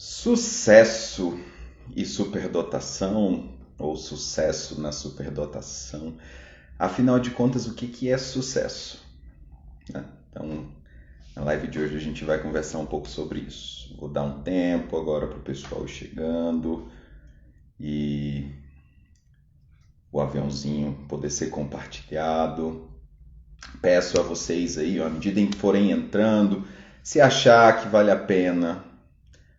Sucesso e superdotação, ou sucesso na superdotação. Afinal de contas, o que é sucesso? Então, na live de hoje a gente vai conversar um pouco sobre isso. Vou dar um tempo agora para o pessoal chegando e o aviãozinho poder ser compartilhado. Peço a vocês aí, à medida em que forem entrando, se achar que vale a pena,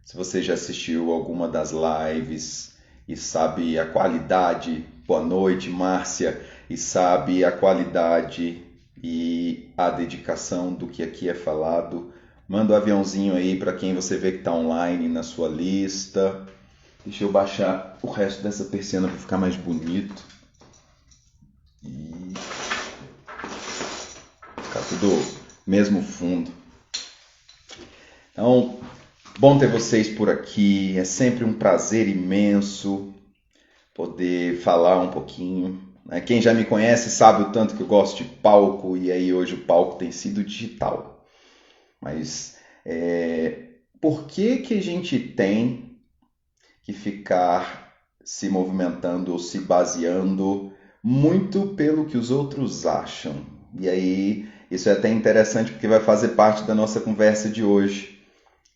se você já assistiu alguma das lives e sabe a qualidade, boa noite, Márcia, e sabe a qualidade e a dedicação do que aqui é falado, manda um aviãozinho aí para quem você vê que está online na sua lista. Deixa eu baixar o resto dessa persiana para ficar mais bonito. E ficar tudo mesmo fundo. Então, bom ter vocês por aqui, é sempre um prazer imenso poder falar um pouquinho. Quem já me conhece sabe o tanto que eu gosto de palco, e aí hoje o palco tem sido digital. Mas por que a gente tem que ficar se movimentando ou se baseando muito pelo que os outros acham? E aí isso é até interessante porque vai fazer parte da nossa conversa de hoje.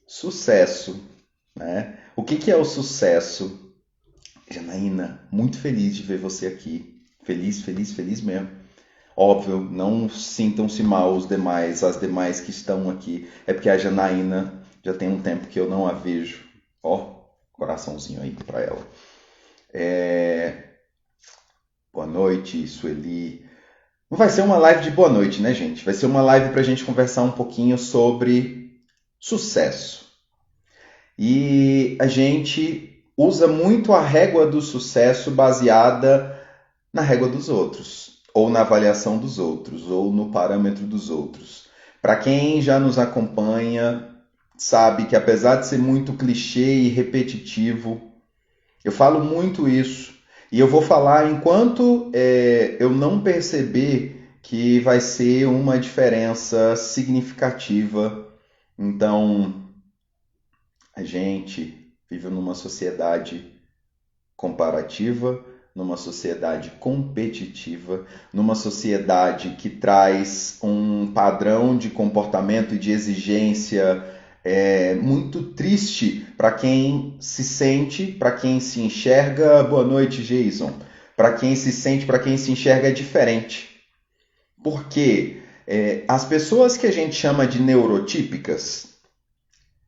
Sucesso, né? O que é o sucesso? Janaína, muito feliz de ver você aqui. Feliz, feliz, feliz mesmo. Óbvio, não sintam-se mal as demais que estão aqui. É porque a Janaína já tem um tempo que eu não a vejo. Ó, coraçãozinho aí pra ela. Boa noite, Sueli. Não vai ser uma live de boa noite, né, gente? Vai ser uma live pra gente conversar um pouquinho sobre sucesso. E a gente usa muito a régua do sucesso baseada na régua dos outros, ou na avaliação dos outros, ou no parâmetro dos outros. Para quem já nos acompanha, sabe que apesar de ser muito clichê e repetitivo, eu falo muito isso. E eu vou falar enquanto eu não perceber que vai ser uma diferença significativa. Então, a gente vive numa sociedade comparativa, numa sociedade competitiva, numa sociedade que traz um padrão de comportamento e de exigência muito triste para quem se sente, para quem se enxerga. Boa noite, Jason. Para quem se sente, para quem se enxerga diferente. Porque as pessoas que a gente chama de neurotípicas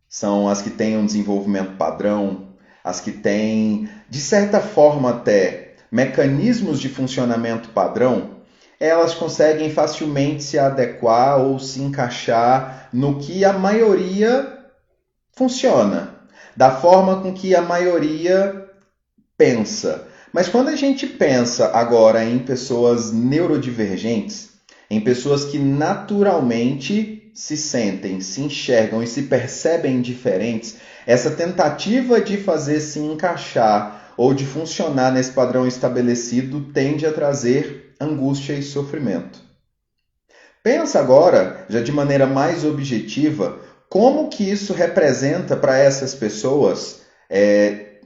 são as que têm um desenvolvimento padrão, as que têm, de certa forma até, mecanismos de funcionamento padrão. Elas conseguem facilmente se adequar ou se encaixar no que a maioria funciona, da forma com que a maioria pensa. Mas quando a gente pensa agora em pessoas neurodivergentes, em pessoas que naturalmente se sentem, se enxergam e se percebem diferentes, essa tentativa de fazer se encaixar ou de funcionar nesse padrão estabelecido tende a trazer angústia e sofrimento. Pensa agora, já de maneira mais objetiva, como que isso representa para essas pessoas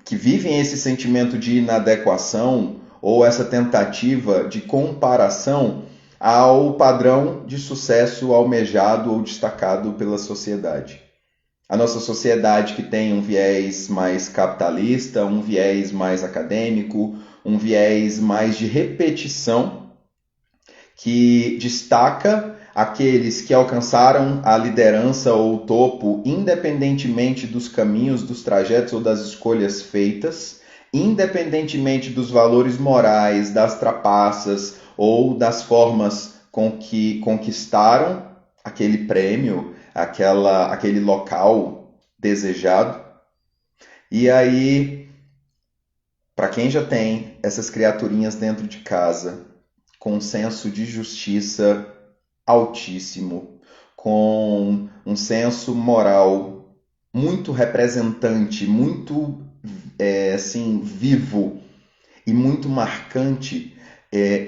que vivem esse sentimento de inadequação ou essa tentativa de comparação ao padrão de sucesso almejado ou destacado pela sociedade. A nossa sociedade que tem um viés mais capitalista, um viés mais acadêmico, um viés mais de repetição, que destaca aqueles que alcançaram a liderança ou o topo independentemente dos caminhos, dos trajetos ou das escolhas feitas, independentemente dos valores morais, das trapaças ou das formas com que conquistaram aquele prêmio, aquele local desejado. E aí, para quem já tem essas criaturinhas dentro de casa, com um senso de justiça altíssimo, com um senso moral muito representante, muito vivo e muito marcante,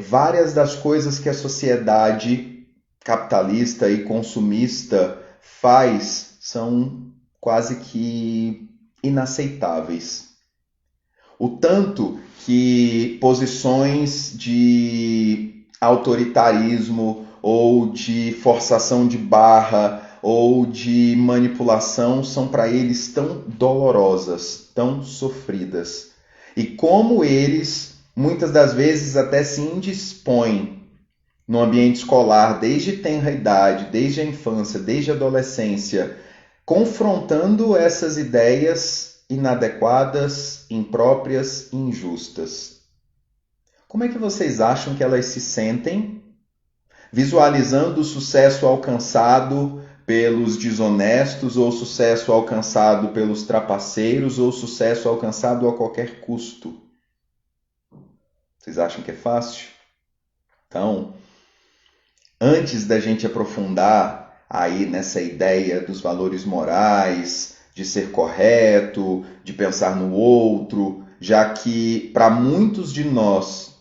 várias das coisas que a sociedade capitalista e consumista faz são quase que inaceitáveis. O tanto que posições de autoritarismo ou de forçação de barra ou de manipulação são para eles tão dolorosas, tão sofridas. E como eles, muitas das vezes, até se indispõem no ambiente escolar, desde tenra idade, desde a infância, desde a adolescência, confrontando essas ideias inadequadas, impróprias e injustas. Como é que vocês acham que elas se sentem visualizando o sucesso alcançado pelos desonestos, ou sucesso alcançado pelos trapaceiros, ou sucesso alcançado a qualquer custo? Vocês acham que é fácil? Então, antes da gente aprofundar aí nessa ideia dos valores morais, de ser correto, de pensar no outro, já que para muitos de nós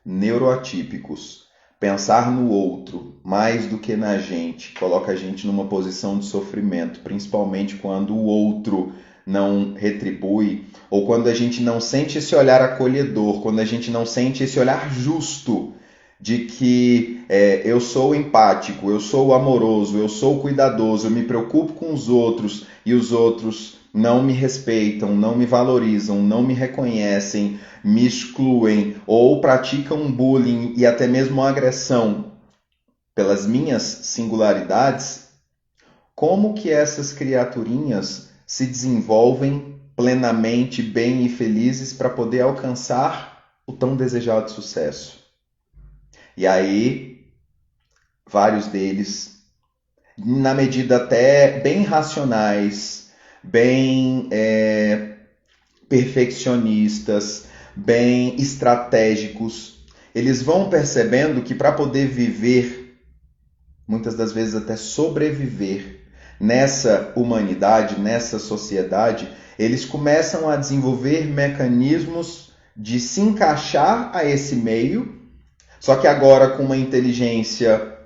neuroatípicos, pensar no outro mais do que na gente coloca a gente numa posição de sofrimento, principalmente quando o outro não retribui, ou quando a gente não sente esse olhar acolhedor, quando a gente não sente esse olhar justo de que eu sou empático, eu sou amoroso, eu sou cuidadoso, eu me preocupo com os outros e os outros não me respeitam, não me valorizam, não me reconhecem, me excluem ou praticam bullying e até mesmo agressão pelas minhas singularidades, como que essas criaturinhas se desenvolvem plenamente bem e felizes para poder alcançar o tão desejado sucesso? E aí, vários deles, na medida até bem racionais, bem perfeccionistas, bem estratégicos, eles vão percebendo que para poder viver, muitas das vezes até sobreviver nessa humanidade, nessa sociedade, eles começam a desenvolver mecanismos de se encaixar a esse meio, só que agora com uma inteligência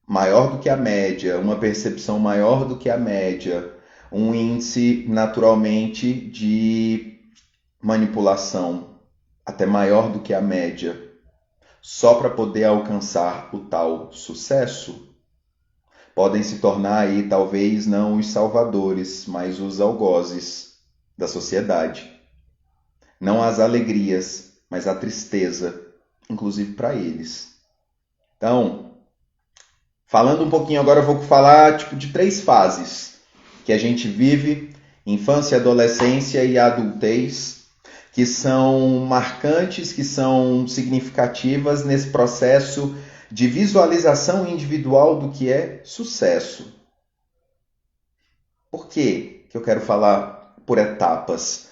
maior do que a média, uma percepção maior do que a média, um índice naturalmente de manipulação até maior do que a média, só para poder alcançar o tal sucesso. Podem se tornar aí talvez não os salvadores, mas os algozes da sociedade. Não as alegrias, mas a tristeza, inclusive para eles. Então, falando um pouquinho agora, eu vou falar de 3 fases que a gente vive: infância, adolescência e adultez, que são marcantes, que são significativas nesse processo de visualização individual do que é sucesso. Por que eu quero falar por etapas?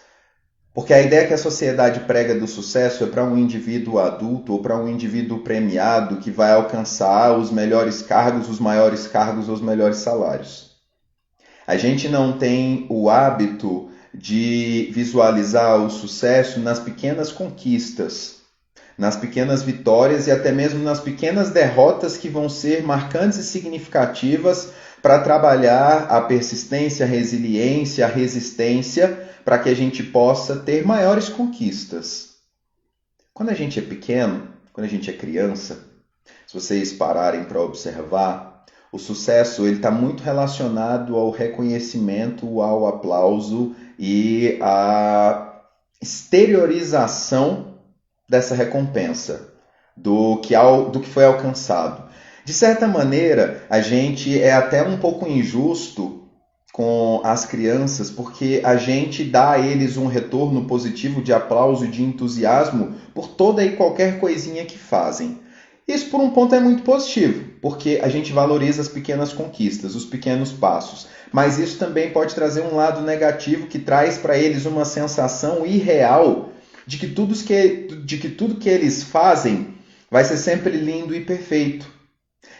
Porque a ideia que a sociedade prega do sucesso é para um indivíduo adulto ou para um indivíduo premiado que vai alcançar os melhores cargos, os maiores cargos, os melhores salários. A gente não tem o hábito de visualizar o sucesso nas pequenas conquistas, nas pequenas vitórias e até mesmo nas pequenas derrotas que vão ser marcantes e significativas para trabalhar a persistência, a resiliência, a resistência, para que a gente possa ter maiores conquistas. Quando a gente é pequeno, quando a gente é criança, se vocês pararem para observar, o sucesso está muito relacionado ao reconhecimento, ao aplauso e à exteriorização dessa recompensa, do que foi alcançado. De certa maneira, a gente é até um pouco injusto com as crianças, porque a gente dá a eles um retorno positivo de aplauso e de entusiasmo por toda e qualquer coisinha que fazem. Isso, por um ponto, é muito positivo, porque a gente valoriza as pequenas conquistas, os pequenos passos. Mas isso também pode trazer um lado negativo que traz para eles uma sensação irreal de que tudo que eles fazem vai ser sempre lindo e perfeito.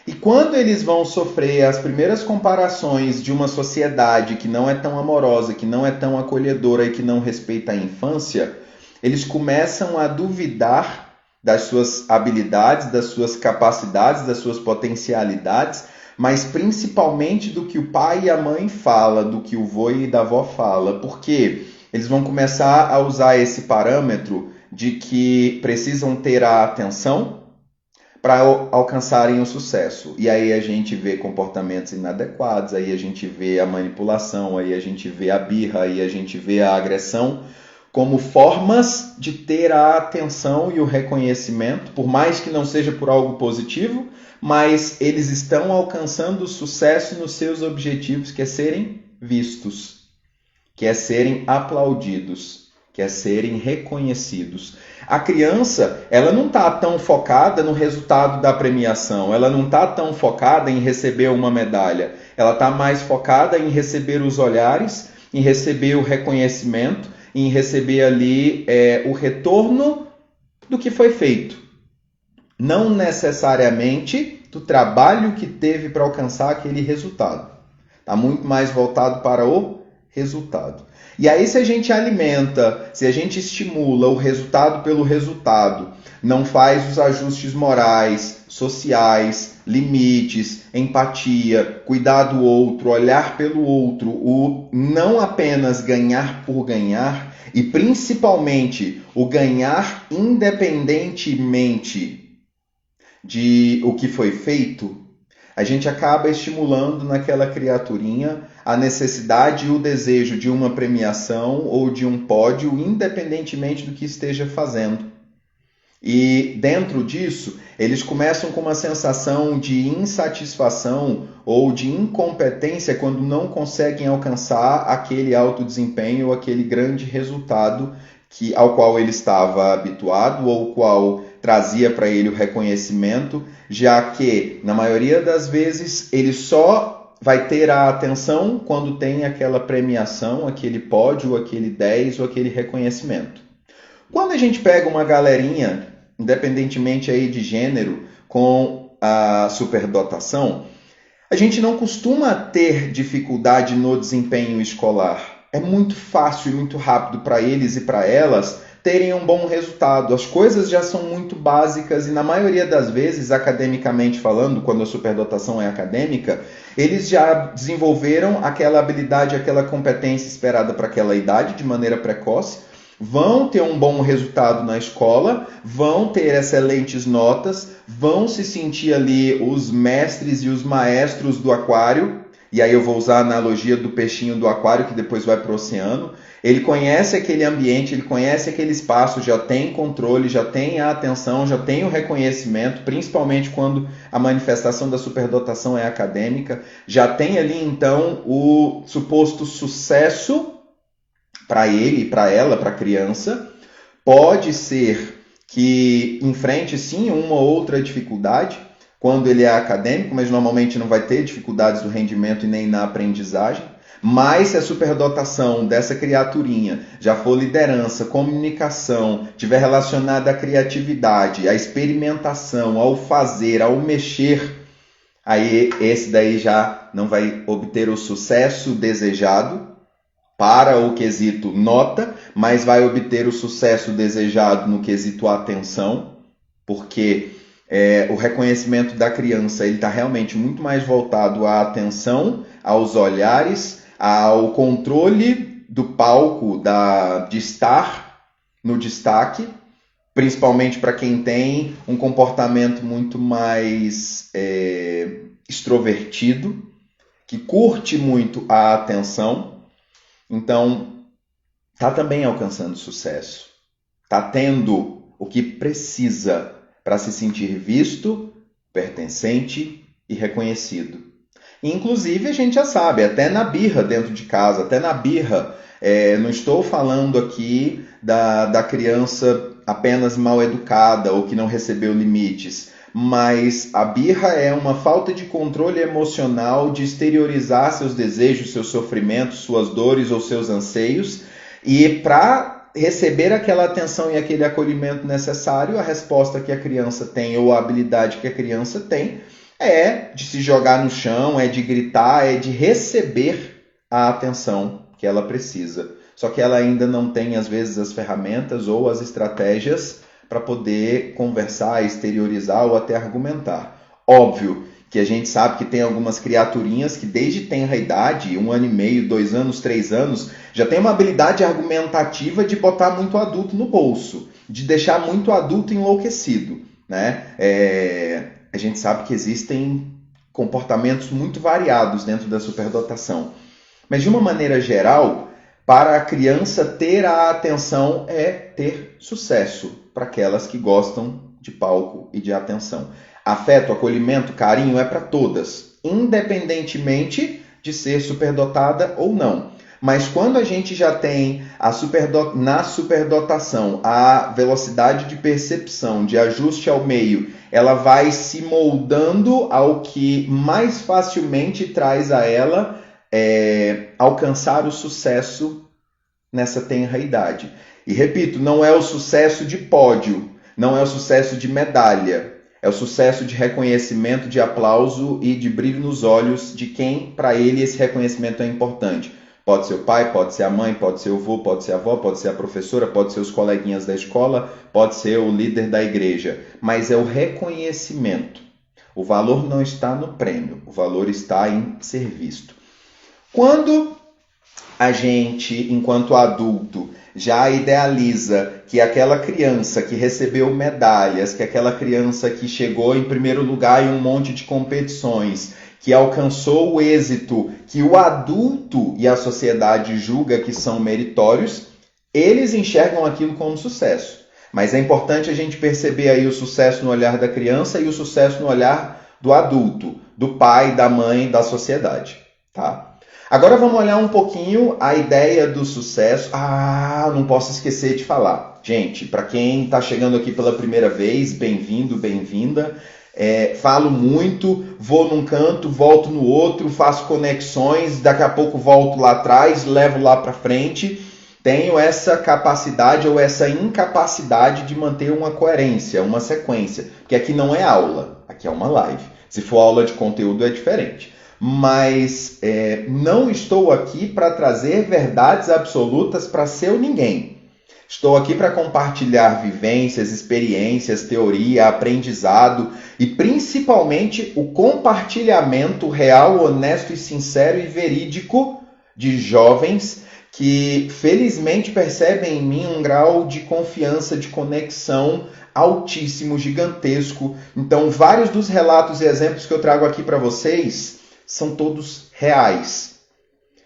E quando eles vão sofrer as primeiras comparações de uma sociedade que não é tão amorosa, que não é tão acolhedora e que não respeita a infância, eles começam a duvidar das suas habilidades, das suas capacidades, das suas potencialidades, mas principalmente do que o pai e a mãe falam, do que o vô e a avó falam. Por quê? eles vão começar a usar esse parâmetro de que precisam ter a atenção para alcançarem o sucesso. E aí a gente vê comportamentos inadequados, aí a gente vê a manipulação, aí a gente vê a birra, aí a gente vê a agressão como formas de ter a atenção e o reconhecimento, por mais que não seja por algo positivo, mas eles estão alcançando sucesso nos seus objetivos, que é serem vistos, que é serem aplaudidos, que é serem reconhecidos. A criança, ela não está tão focada no resultado da premiação, ela não está tão focada em receber uma medalha, ela está mais focada em receber os olhares, em receber o reconhecimento, em receber ali o retorno do que foi feito. Não necessariamente do trabalho que teve para alcançar aquele resultado. Está muito mais voltado para o resultado. E aí, se a gente alimenta, se a gente estimula o resultado pelo resultado, não faz os ajustes morais, sociais, limites, empatia, cuidar do outro, olhar pelo outro, o não apenas ganhar por ganhar, e principalmente o ganhar independentemente de o que foi feito, a gente acaba estimulando naquela criaturinha a necessidade e o desejo de uma premiação ou de um pódio, independentemente do que esteja fazendo. E dentro disso, eles começam com uma sensação de insatisfação ou de incompetência quando não conseguem alcançar aquele alto desempenho ou aquele grande resultado ao qual ele estava habituado ou o qual trazia para ele o reconhecimento, já que, na maioria das vezes, ele só vai ter a atenção quando tem aquela premiação, aquele pódio, aquele 10 ou aquele reconhecimento. Quando a gente pega uma galerinha, independentemente aí de gênero, com a superdotação, a gente não costuma ter dificuldade no desempenho escolar. É muito fácil e muito rápido para eles e para elas terem um bom resultado. As coisas já são muito básicas e, na maioria das vezes, academicamente falando, quando a superdotação é acadêmica, eles já desenvolveram aquela habilidade, aquela competência esperada para aquela idade de maneira precoce, vão ter um bom resultado na escola, vão ter excelentes notas, vão se sentir ali os mestres e os maestros do aquário. E aí eu vou usar a analogia do peixinho do aquário que depois vai para o oceano. Ele conhece aquele ambiente, ele conhece aquele espaço, já tem controle, já tem a atenção, já tem o reconhecimento, principalmente quando a manifestação da superdotação é acadêmica. Já tem ali então o suposto sucesso para ele, para ela, para a criança. Pode ser que enfrente sim uma ou outra dificuldade quando ele é acadêmico, mas normalmente não vai ter dificuldades do rendimento e nem na aprendizagem. Mas se a superdotação dessa criaturinha já for liderança, comunicação, tiver relacionada à criatividade, à experimentação, ao fazer, ao mexer, aí esse daí já não vai obter o sucesso desejado para o quesito nota, mas vai obter o sucesso desejado no quesito atenção, porque o reconhecimento da criança está realmente muito mais voltado à atenção, aos olhares, ao controle do palco, de estar no destaque, principalmente para quem tem um comportamento muito mais extrovertido, que curte muito a atenção. Então, está também alcançando sucesso, está tendo o que precisa para se sentir visto, pertencente e reconhecido. Inclusive, a gente já sabe, até na birra dentro de casa, até na birra, não estou falando aqui da criança apenas mal educada ou que não recebeu limites, mas a birra é uma falta de controle emocional de exteriorizar seus desejos, seus sofrimentos, suas dores ou seus anseios, e para receber aquela atenção e aquele acolhimento necessário, a resposta que a criança tem ou a habilidade que a criança tem é de se jogar no chão, é de gritar, é de receber a atenção que ela precisa. Só que ela ainda não tem, às vezes, as ferramentas ou as estratégias para poder conversar, exteriorizar ou até argumentar. Óbvio que a gente sabe que tem algumas criaturinhas que desde tenra idade, 1 ano e meio, 2 anos, 3 anos, já tem uma habilidade argumentativa de botar muito adulto no bolso, de deixar muito adulto enlouquecido, né? A gente sabe que existem comportamentos muito variados dentro da superdotação. Mas de uma maneira geral, para a criança ter a atenção é ter sucesso, para aquelas que gostam de palco e de atenção. Afeto, acolhimento, carinho é para todas, independentemente de ser superdotada ou não. Mas quando a gente já tem na superdotação a velocidade de percepção, de ajuste ao meio, ela vai se moldando ao que mais facilmente traz a ela alcançar o sucesso nessa tenra idade. E repito, não é o sucesso de pódio, não é o sucesso de medalha, é o sucesso de reconhecimento, de aplauso e de brilho nos olhos de quem, para ele, esse reconhecimento é importante. Pode ser o pai, pode ser a mãe, pode ser o avô, pode ser a avó, pode ser a professora, pode ser os coleguinhas da escola, pode ser o líder da igreja. Mas é o reconhecimento. O valor não está no prêmio, o valor está em ser visto. Quando a gente, enquanto adulto, já idealiza que aquela criança que recebeu medalhas, que aquela criança que chegou em primeiro lugar em um monte de competições, que alcançou o êxito que o adulto e a sociedade julga que são meritórios, eles enxergam aquilo como sucesso. Mas é importante a gente perceber aí o sucesso no olhar da criança e o sucesso no olhar do adulto, do pai, da mãe, da sociedade, tá? Agora vamos olhar um pouquinho a ideia do sucesso. Não posso esquecer de falar. Gente, para quem está chegando aqui pela primeira vez, bem-vindo, bem-vinda. Falo muito, vou num canto, volto no outro, faço conexões, daqui a pouco volto lá atrás, levo lá para frente. Tenho essa capacidade ou essa incapacidade de manter uma coerência, uma sequência. Porque aqui não é aula, aqui é uma live. Se for aula de conteúdo é diferente. Mas não estou aqui para trazer verdades absolutas para seu ninguém. Estou aqui para compartilhar vivências, experiências, teoria, aprendizado e principalmente o compartilhamento real, honesto e sincero e verídico de jovens que felizmente percebem em mim um grau de confiança, de conexão altíssimo, gigantesco. Então, vários dos relatos e exemplos que eu trago aqui para vocês são todos reais,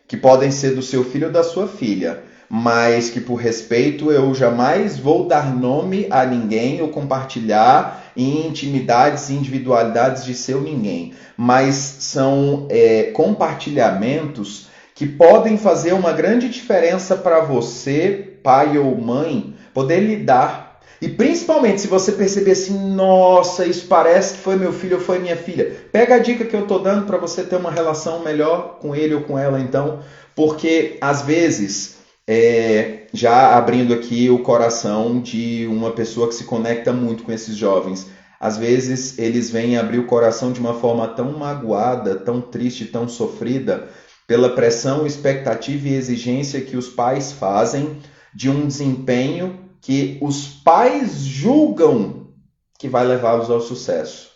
que podem ser do seu filho ou da sua filha, mas que por respeito eu jamais vou dar nome a ninguém ou compartilhar em intimidades e individualidades de seu ninguém. Mas são compartilhamentos que podem fazer uma grande diferença para você, pai ou mãe, poder lidar. E principalmente se você perceber assim, nossa, isso parece que foi meu filho ou foi minha filha. Pega a dica que eu estou dando para você ter uma relação melhor com ele ou com ela, então. Porque às vezes, já abrindo aqui o coração de uma pessoa que se conecta muito com esses jovens, às vezes eles vêm abrir o coração de uma forma tão magoada, tão triste, tão sofrida, pela pressão, expectativa e exigência que os pais fazem de um desempenho que os pais julgam que vai levá-los ao sucesso.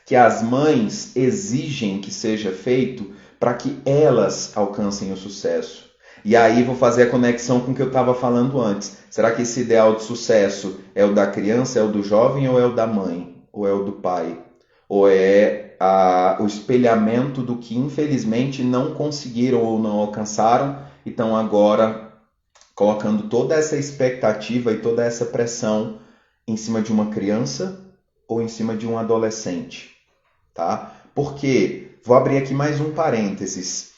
Que as mães exigem que seja feito para que elas alcancem o sucesso. E aí vou fazer a conexão com o que eu estava falando antes. Será que esse ideal de sucesso é o da criança, é o do jovem ou é o da mãe? Ou é o do pai? Ou é o espelhamento do que infelizmente não conseguiram ou não alcançaram e estão agora colocando toda essa expectativa e toda essa pressão em cima de uma criança ou em cima de um adolescente, tá? Porque, vou abrir aqui mais um parênteses,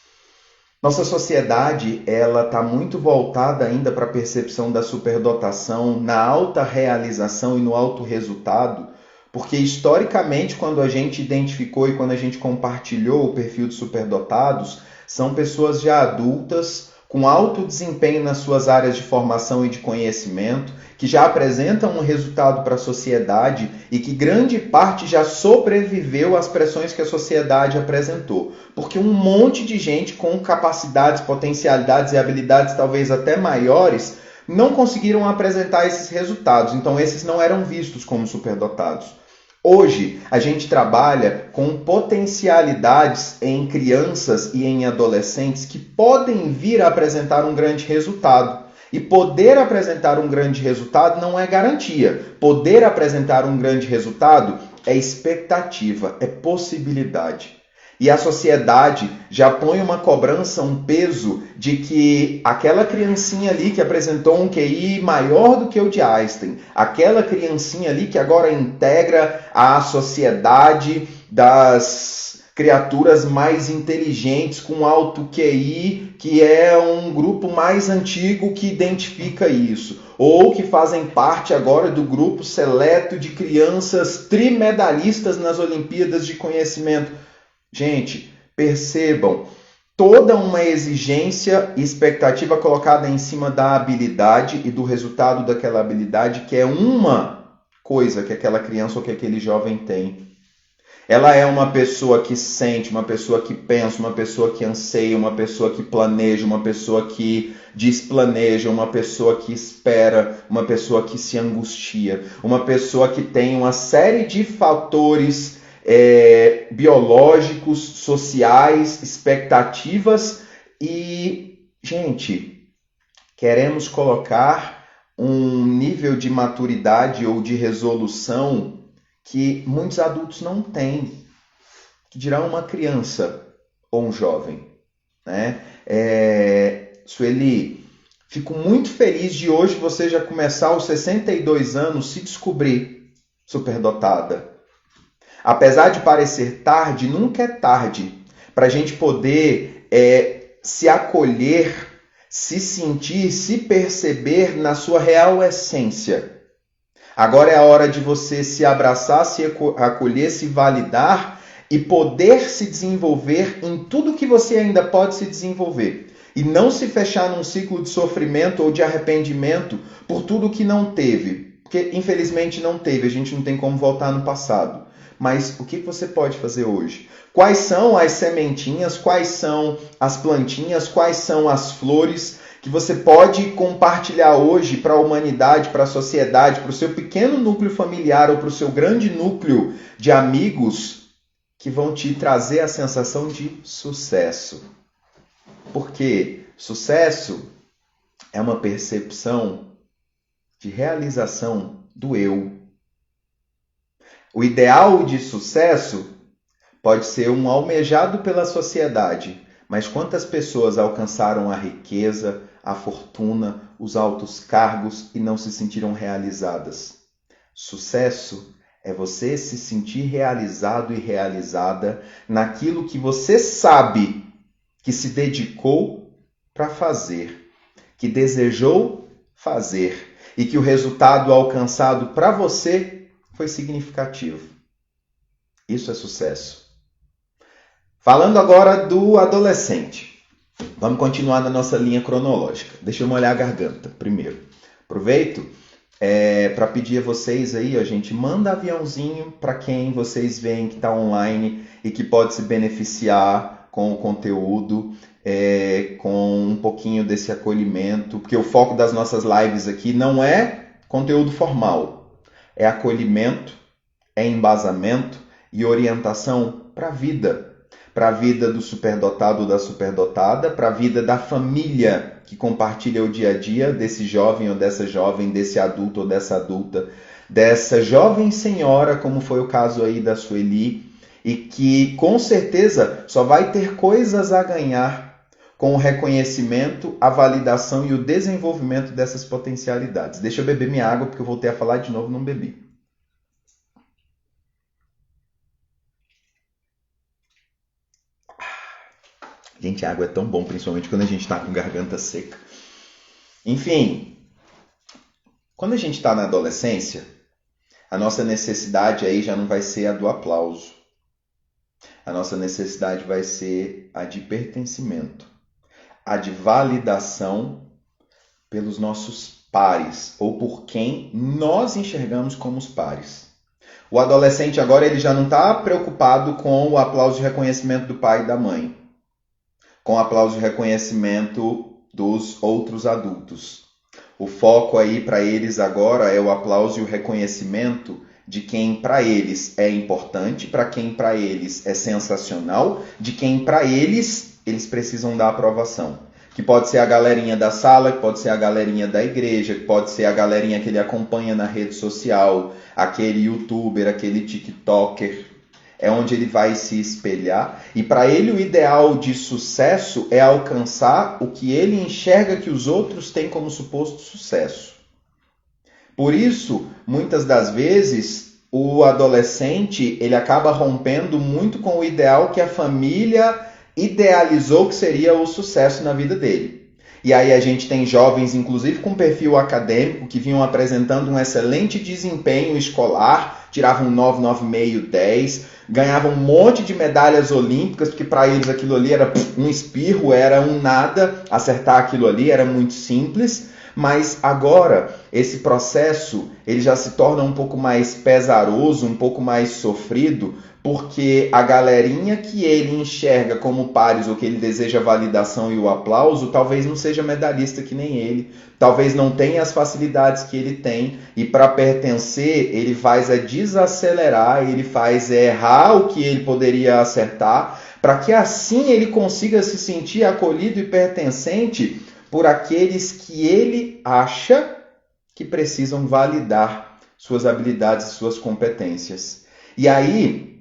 nossa sociedade ela está muito voltada ainda para a percepção da superdotação, na alta realização e no alto resultado, porque historicamente quando a gente identificou e quando a gente compartilhou o perfil de superdotados, são pessoas já adultas, com alto desempenho nas suas áreas de formação e de conhecimento, que já apresentam um resultado para a sociedade e que grande parte já sobreviveu às pressões que a sociedade apresentou. Porque um monte de gente com capacidades, potencialidades e habilidades talvez até maiores não conseguiram apresentar esses resultados. Então esses não eram vistos como superdotados. Hoje, a gente trabalha com potencialidades em crianças e em adolescentes que podem vir a apresentar um grande resultado. E poder apresentar um grande resultado não é garantia. Poder apresentar um grande resultado é expectativa, é possibilidade. E a sociedade já põe uma cobrança, um peso de que aquela criancinha ali que apresentou um QI maior do que o de Einstein, aquela criancinha ali que agora integra a sociedade das criaturas mais inteligentes com alto QI, que é um grupo mais antigo que identifica isso, ou que fazem parte agora do grupo seleto de crianças trimedalistas nas Olimpíadas de Conhecimento. Gente, percebam, toda uma exigência e expectativa colocada em cima da habilidade e do resultado daquela habilidade, que é uma coisa que aquela criança ou que aquele jovem tem. Ela é uma pessoa que sente, uma pessoa que pensa, uma pessoa que anseia, uma pessoa que planeja, uma pessoa que desplaneja, uma pessoa que espera, uma pessoa que se angustia, uma pessoa que tem uma série de fatores biológicos, sociais, expectativas e, gente, queremos colocar um nível de maturidade ou de resolução que muitos adultos não têm, que dirá uma criança ou um jovem, né? Sueli, fico muito feliz de hoje você já começar aos 62 anos se descobrir superdotada. Apesar de parecer tarde, nunca é tarde para a gente poder se acolher, se sentir, se perceber na sua real essência. Agora é a hora de você se abraçar, se acolher, se validar e poder se desenvolver em tudo que você ainda pode se desenvolver. E não se fechar num ciclo de sofrimento ou de arrependimento por tudo que não teve. Porque infelizmente não teve, a gente não tem como voltar no passado. Mas o que você pode fazer hoje? Quais são as sementinhas, quais são as plantinhas, quais são as flores que você pode compartilhar hoje para a humanidade, para a sociedade, para o seu pequeno núcleo familiar ou para o seu grande núcleo de amigos que vão te trazer a sensação de sucesso? Porque sucesso é uma percepção de realização do eu. O ideal de sucesso pode ser um almejado pela sociedade, mas quantas pessoas alcançaram a riqueza, a fortuna, os altos cargos e não se sentiram realizadas? Sucesso é você se sentir realizado e realizada naquilo que você sabe que se dedicou para fazer, que desejou fazer e que o resultado alcançado para você foi significativo. Isso é sucesso. Falando agora do adolescente. Vamos continuar na nossa linha cronológica. Deixa eu molhar a garganta primeiro. Aproveito para pedir a vocês aí, gente, manda aviãozinho para quem vocês veem que está online e que pode se beneficiar com o conteúdo, com um pouquinho desse acolhimento, porque o foco das nossas lives aqui não é conteúdo formal. É acolhimento, é embasamento e orientação para a vida do superdotado ou da superdotada, para a vida da família que compartilha o dia a dia desse jovem ou dessa jovem, desse adulto ou dessa adulta, dessa jovem senhora, como foi o caso aí da Sueli, e que com certeza só vai ter coisas a ganhar com o reconhecimento, a validação e o desenvolvimento dessas potencialidades. Deixa eu beber minha água, porque eu voltei a falar de novo, não bebi. Gente, a água é tão bom, principalmente quando a gente está com garganta seca. Enfim, quando a gente está na adolescência, a nossa necessidade aí já não vai ser a do aplauso. A nossa necessidade vai ser a de pertencimento, a de validação pelos nossos pares, ou por quem nós enxergamos como os pares. O adolescente agora ele já não está preocupado com o aplauso e reconhecimento do pai e da mãe, com o aplauso e reconhecimento dos outros adultos. O foco aí para eles agora é o aplauso e o reconhecimento de quem para eles é importante, para quem para eles é sensacional, de quem para eles precisam da aprovação. Que pode ser a galerinha da sala, que pode ser a galerinha da igreja, que pode ser a galerinha que ele acompanha na rede social, aquele youtuber, aquele tiktoker. É onde ele vai se espelhar. E para ele o ideal de sucesso é alcançar o que ele enxerga que os outros têm como suposto sucesso. Por isso, muitas das vezes, o adolescente ele acaba rompendo muito com o ideal que a família idealizou que seria o sucesso na vida dele. E aí a gente tem jovens, inclusive com perfil acadêmico, que vinham apresentando um excelente desempenho escolar, tiravam 9, 9,5, 10, ganhavam um monte de medalhas olímpicas, porque para eles aquilo ali era um espirro, era um nada, acertar aquilo ali era muito simples. Mas agora, esse processo ele já se torna um pouco mais pesaroso, um pouco mais sofrido, porque a galerinha que ele enxerga como pares ou que ele deseja a validação e o aplauso, talvez não seja medalhista que nem ele, talvez não tenha as facilidades que ele tem, e para pertencer ele faz desacelerar, ele faz errar o que ele poderia acertar, para que assim ele consiga se sentir acolhido e pertencente por aqueles que ele acha que precisam validar suas habilidades e suas competências. E aí,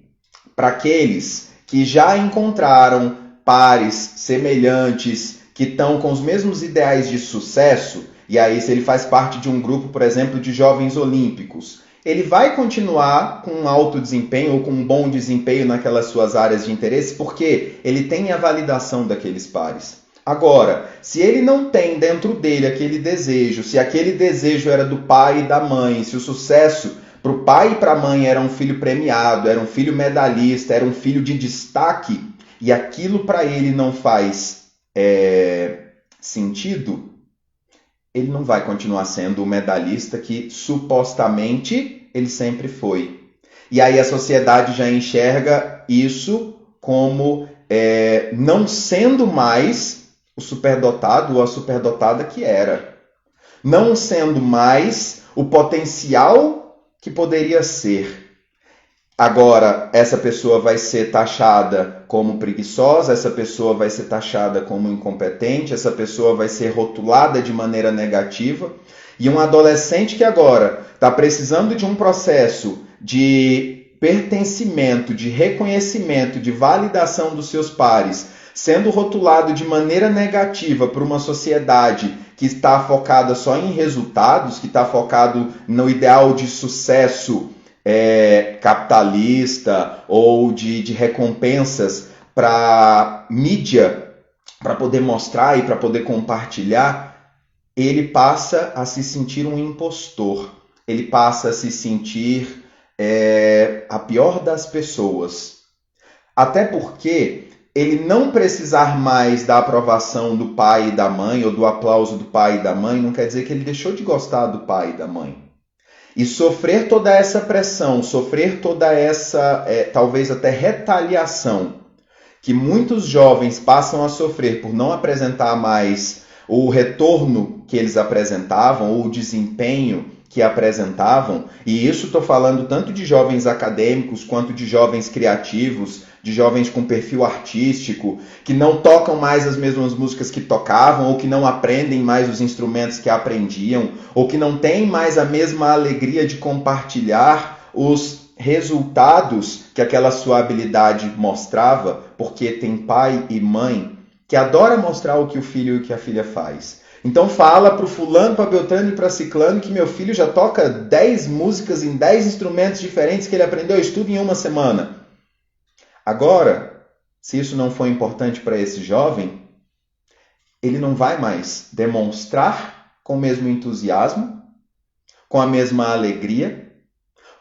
para aqueles que já encontraram pares semelhantes, que estão com os mesmos ideais de sucesso, e aí se ele faz parte de um grupo, por exemplo, de jovens olímpicos, ele vai continuar com um alto desempenho ou com um bom desempenho naquelas suas áreas de interesse, porque ele tem a validação daqueles pares. Agora, se ele não tem dentro dele aquele desejo, se aquele desejo era do pai e da mãe, se o sucesso para o pai e para a mãe era um filho premiado, era um filho medalhista, era um filho de destaque, e aquilo para ele não faz sentido, ele não vai continuar sendo o medalhista que supostamente ele sempre foi. E aí a sociedade já enxerga isso como não sendo mais o superdotado ou a superdotada que era. Não sendo mais o potencial que poderia ser. Agora, essa pessoa vai ser taxada como preguiçosa, essa pessoa vai ser taxada como incompetente, essa pessoa vai ser rotulada de maneira negativa. E um adolescente que agora está precisando de um processo de pertencimento, de reconhecimento, de validação dos seus pares, sendo rotulado de maneira negativa por uma sociedade que está focada só em resultados, que está focado no ideal de sucesso capitalista ou de recompensas para mídia, para poder mostrar e para poder compartilhar, ele passa a se sentir um impostor, ele passa a se sentir a pior das pessoas. Até porque ele não precisar mais da aprovação do pai e da mãe, ou do aplauso do pai e da mãe, não quer dizer que ele deixou de gostar do pai e da mãe. E sofrer toda essa pressão, sofrer toda essa, talvez até retaliação, que muitos jovens passam a sofrer por não apresentar mais o retorno que eles apresentavam, ou o desempenho que apresentavam, e isso estou falando tanto de jovens acadêmicos, quanto de jovens criativos, de jovens com perfil artístico, que não tocam mais as mesmas músicas que tocavam, ou que não aprendem mais os instrumentos que aprendiam, ou que não têm mais a mesma alegria de compartilhar os resultados que aquela sua habilidade mostrava, porque tem pai e mãe que adora mostrar o que o filho e o que a filha faz. Então fala para o fulano, para Beltrano e para Ciclano que meu filho já toca 10 músicas em 10 instrumentos diferentes que ele aprendeu estudo em uma semana. Agora, se isso não for importante para esse jovem, ele não vai mais demonstrar com o mesmo entusiasmo, com a mesma alegria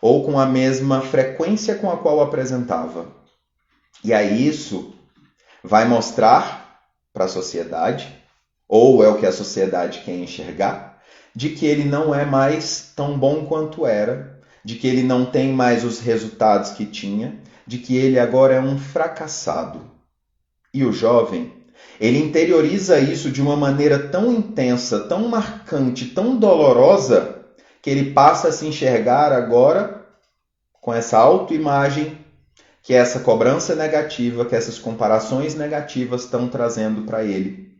ou com a mesma frequência com a qual apresentava. E aí isso vai mostrar para a sociedade, ou é o que a sociedade quer enxergar, de que ele não é mais tão bom quanto era, de que ele não tem mais os resultados que tinha, de que ele agora é um fracassado. E o jovem, ele interioriza isso de uma maneira tão intensa, tão marcante, tão dolorosa, que ele passa a se enxergar agora com essa autoimagem que essa cobrança negativa, que essas comparações negativas estão trazendo para ele.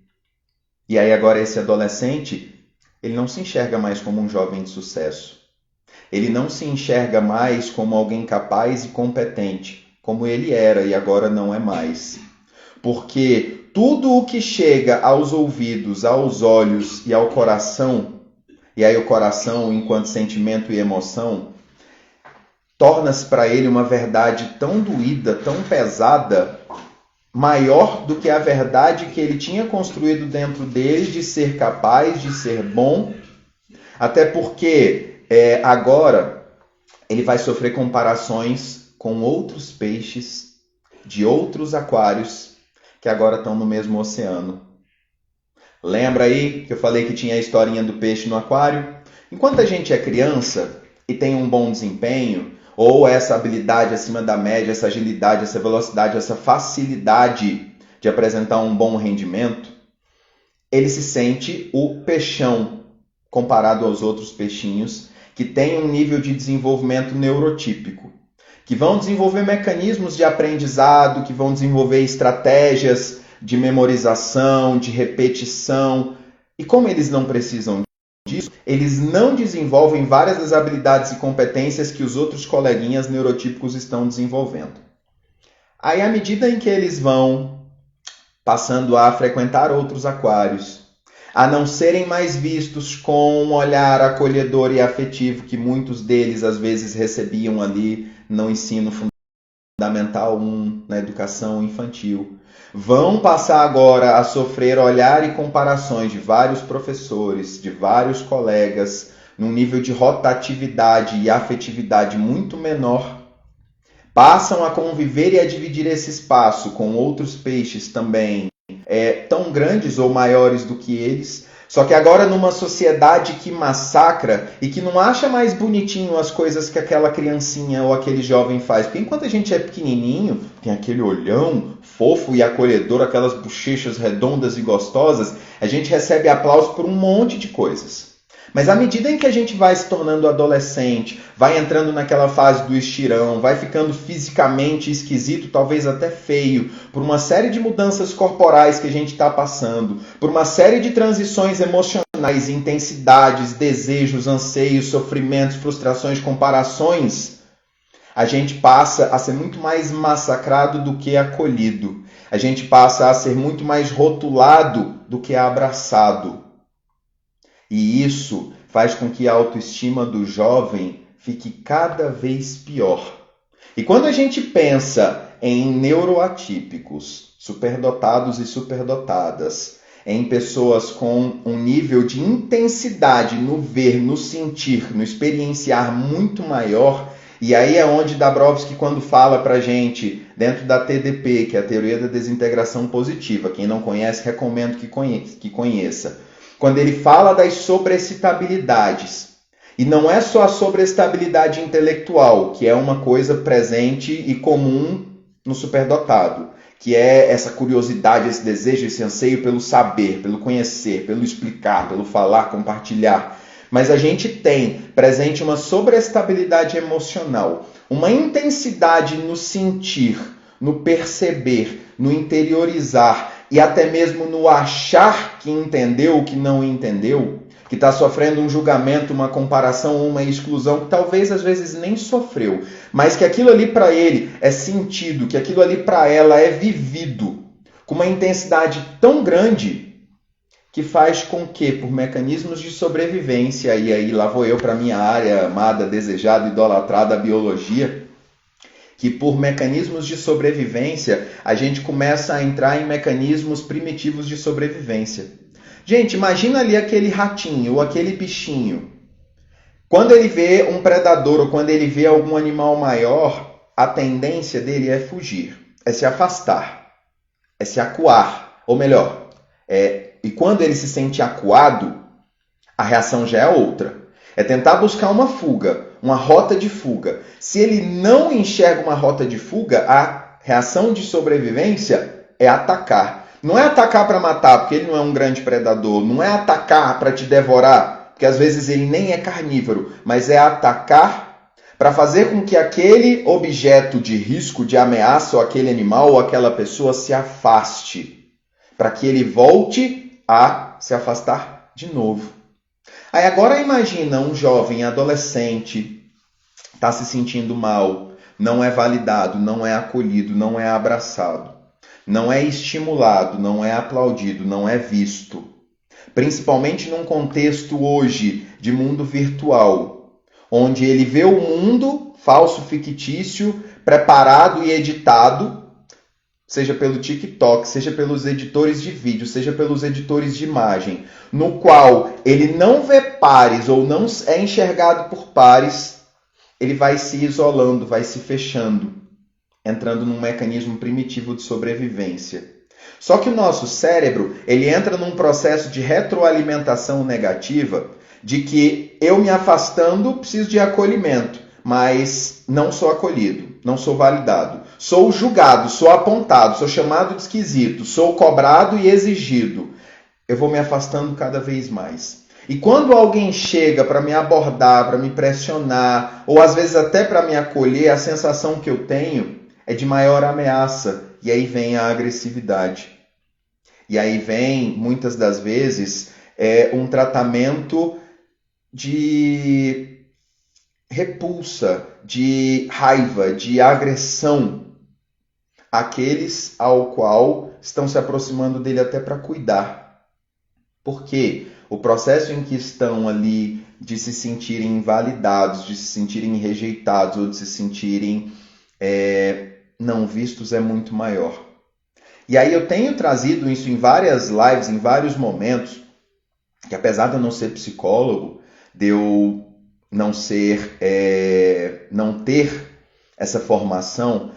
E aí agora esse adolescente, ele não se enxerga mais como um jovem de sucesso. Ele não se enxerga mais como alguém capaz e competente, como ele era e agora não é mais. Porque tudo o que chega aos ouvidos, aos olhos e ao coração, e aí o coração enquanto sentimento e emoção, torna-se para ele uma verdade tão doída, tão pesada, maior do que a verdade que ele tinha construído dentro dele de ser capaz, de ser bom, até porque agora ele vai sofrer comparações com outros peixes de outros aquários que agora estão no mesmo oceano. Lembra aí que eu falei que tinha a historinha do peixe no aquário? Enquanto a gente é criança e tem um bom desempenho, ou essa habilidade acima da média, essa agilidade, essa velocidade, essa facilidade de apresentar um bom rendimento, ele se sente o peixão comparado aos outros peixinhos que têm um nível de desenvolvimento neurotípico, que vão desenvolver mecanismos de aprendizado, que vão desenvolver estratégias de memorização, de repetição. E como eles não precisam disso, eles não desenvolvem várias das habilidades e competências que os outros coleguinhas neurotípicos estão desenvolvendo. Aí, à medida em que eles vão passando a frequentar outros aquários, a não serem mais vistos com um olhar acolhedor e afetivo que muitos deles às vezes recebiam ali no ensino fundamental 1, na educação infantil, vão passar agora a sofrer olhar e comparações de vários professores, de vários colegas, num nível de rotatividade e afetividade muito menor, passam a conviver e a dividir esse espaço com outros peixes também tão grandes ou maiores do que eles, só que agora numa sociedade que massacra e que não acha mais bonitinho as coisas que aquela criancinha ou aquele jovem faz. Porque enquanto a gente é pequenininho, tem aquele olhão fofo e acolhedor, aquelas bochechas redondas e gostosas, a gente recebe aplauso por um monte de coisas. Mas à medida em que a gente vai se tornando adolescente, vai entrando naquela fase do estirão, vai ficando fisicamente esquisito, talvez até feio, por uma série de mudanças corporais que a gente está passando, por uma série de transições emocionais, intensidades, desejos, anseios, sofrimentos, frustrações, comparações, a gente passa a ser muito mais massacrado do que acolhido. A gente passa a ser muito mais rotulado do que abraçado. E isso faz com que a autoestima do jovem fique cada vez pior. E quando a gente pensa em neuroatípicos, superdotados e superdotadas, em pessoas com um nível de intensidade no ver, no sentir, no experienciar muito maior, e aí é onde Dabrowski, quando fala pra gente, dentro da TDP, que é a Teoria da Desintegração Positiva, quem não conhece, recomendo que conheça. Quando ele fala das sobreexcitabilidades, e não é só a sobreexcitabilidade intelectual, que é uma coisa presente e comum no superdotado, que é essa curiosidade, esse desejo, esse anseio pelo saber, pelo conhecer, pelo explicar, pelo falar, compartilhar. Mas a gente tem presente uma sobreexcitabilidade emocional, uma intensidade no sentir, no perceber, no interiorizar, e até mesmo no achar que entendeu o que não entendeu, que está sofrendo um julgamento, uma comparação, uma exclusão, que talvez às vezes nem sofreu, mas que aquilo ali para ele é sentido, que aquilo ali para ela é vivido, com uma intensidade tão grande, que faz com que, por mecanismos de sobrevivência, e aí lá vou eu para a minha área amada, desejada, idolatrada, a biologia, que por mecanismos de sobrevivência, a gente começa a entrar em mecanismos primitivos de sobrevivência. Gente, imagina ali aquele ratinho ou aquele bichinho. Quando ele vê um predador ou quando ele vê algum animal maior, a tendência dele é fugir, é se afastar, é se acuar. Ou melhor, e quando ele se sente acuado, a reação já é outra. É tentar buscar uma fuga, uma rota de fuga. Se ele não enxerga uma rota de fuga, a reação de sobrevivência é atacar. Não é atacar para matar, porque ele não é um grande predador. Não é atacar para te devorar, porque às vezes ele nem é carnívoro. Mas é atacar para fazer com que aquele objeto de risco, de ameaça, ou aquele animal ou aquela pessoa se afaste, para que ele volte a se afastar de novo. Aí agora imagina um jovem adolescente, está se sentindo mal, não é validado, não é acolhido, não é abraçado, não é estimulado, não é aplaudido, não é visto. Principalmente num contexto hoje de mundo virtual, onde ele vê o mundo falso, fictício, preparado e editado, seja pelo TikTok, seja pelos editores de vídeo, seja pelos editores de imagem, no qual ele não vê pares ou não é enxergado por pares, ele vai se isolando, vai se fechando, entrando num mecanismo primitivo de sobrevivência. Só que o nosso cérebro, ele entra num processo de retroalimentação negativa, de que eu me afastando preciso de acolhimento, mas não sou acolhido, não sou validado. Sou julgado, sou apontado, sou chamado de esquisito, sou cobrado e exigido. Eu vou me afastando cada vez mais. E quando alguém chega para me abordar, para me pressionar, ou às vezes até para me acolher, a sensação que eu tenho é de maior ameaça. E aí vem a agressividade. E aí vem, muitas das vezes, um tratamento de repulsa, de raiva, de agressão àqueles ao qual estão se aproximando dele até para cuidar. Por quê? O processo em que estão ali de se sentirem invalidados, de se sentirem rejeitados ou de se sentirem não vistos é muito maior. E aí eu tenho trazido isso em várias lives, em vários momentos, que apesar de eu não ser psicólogo, de eu não ter essa formação,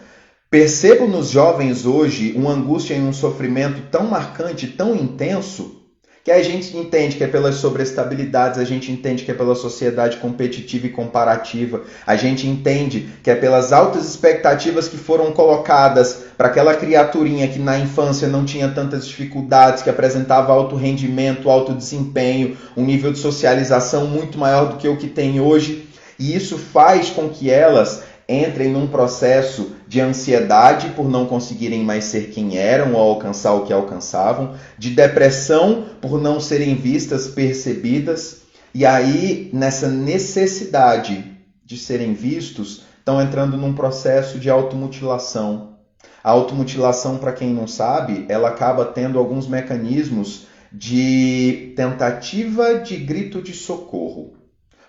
percebo nos jovens hoje uma angústia e um sofrimento tão marcante, tão intenso, que a gente entende que é pelas sobreestabilidades, a gente entende que é pela sociedade competitiva e comparativa, a gente entende que é pelas altas expectativas que foram colocadas para aquela criaturinha que na infância não tinha tantas dificuldades, que apresentava alto rendimento, alto desempenho, um nível de socialização muito maior do que o que tem hoje, e isso faz com que elas entrem num processo de ansiedade por não conseguirem mais ser quem eram ou alcançar o que alcançavam, de depressão por não serem vistas, percebidas, e aí nessa necessidade de serem vistos, estão entrando num processo de automutilação. A automutilação, para quem não sabe, ela acaba tendo alguns mecanismos de tentativa de grito de socorro.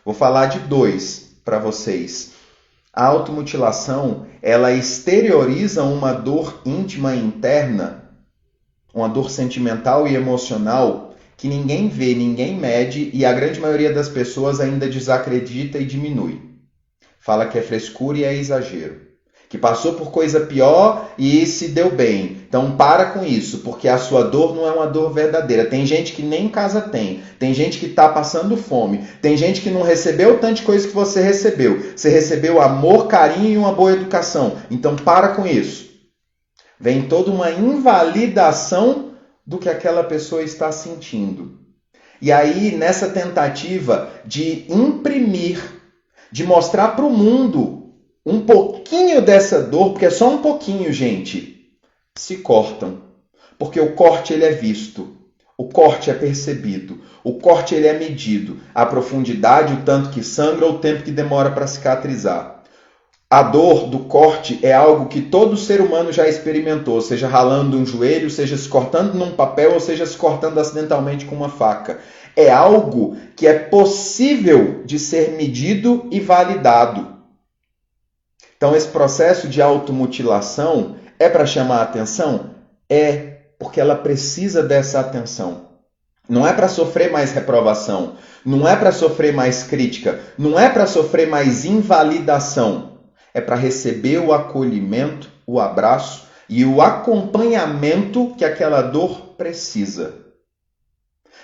Vou falar de dois para vocês. A automutilação, ela exterioriza uma dor íntima e interna, uma dor sentimental e emocional que ninguém vê, ninguém mede e a grande maioria das pessoas ainda desacredita e diminui. Fala que é frescura e é exagero. Que passou por coisa pior e se deu bem. Então para com isso, porque a sua dor não é uma dor verdadeira. Tem gente que nem em casa tem. Tem gente que está passando fome. Tem gente que não recebeu tanta coisa que você recebeu. Você recebeu amor, carinho e uma boa educação. Então para com isso. Vem toda uma invalidação do que aquela pessoa está sentindo. E aí, nessa tentativa de imprimir, de mostrar para o mundo um pouquinho dessa dor, porque é só um pouquinho, gente, se cortam. Porque o corte ele é visto, o corte é percebido, o corte ele é medido, a profundidade, o tanto que sangra ou o tempo que demora para cicatrizar. A dor do corte é algo que todo ser humano já experimentou, seja ralando um joelho, seja se cortando num papel ou seja se cortando acidentalmente com uma faca. É algo que é possível de ser medido e validado. Então, esse processo de automutilação é para chamar a atenção? É, porque ela precisa dessa atenção. Não é para sofrer mais reprovação, não é para sofrer mais crítica, não é para sofrer mais invalidação. É para receber o acolhimento, o abraço e o acompanhamento que aquela dor precisa.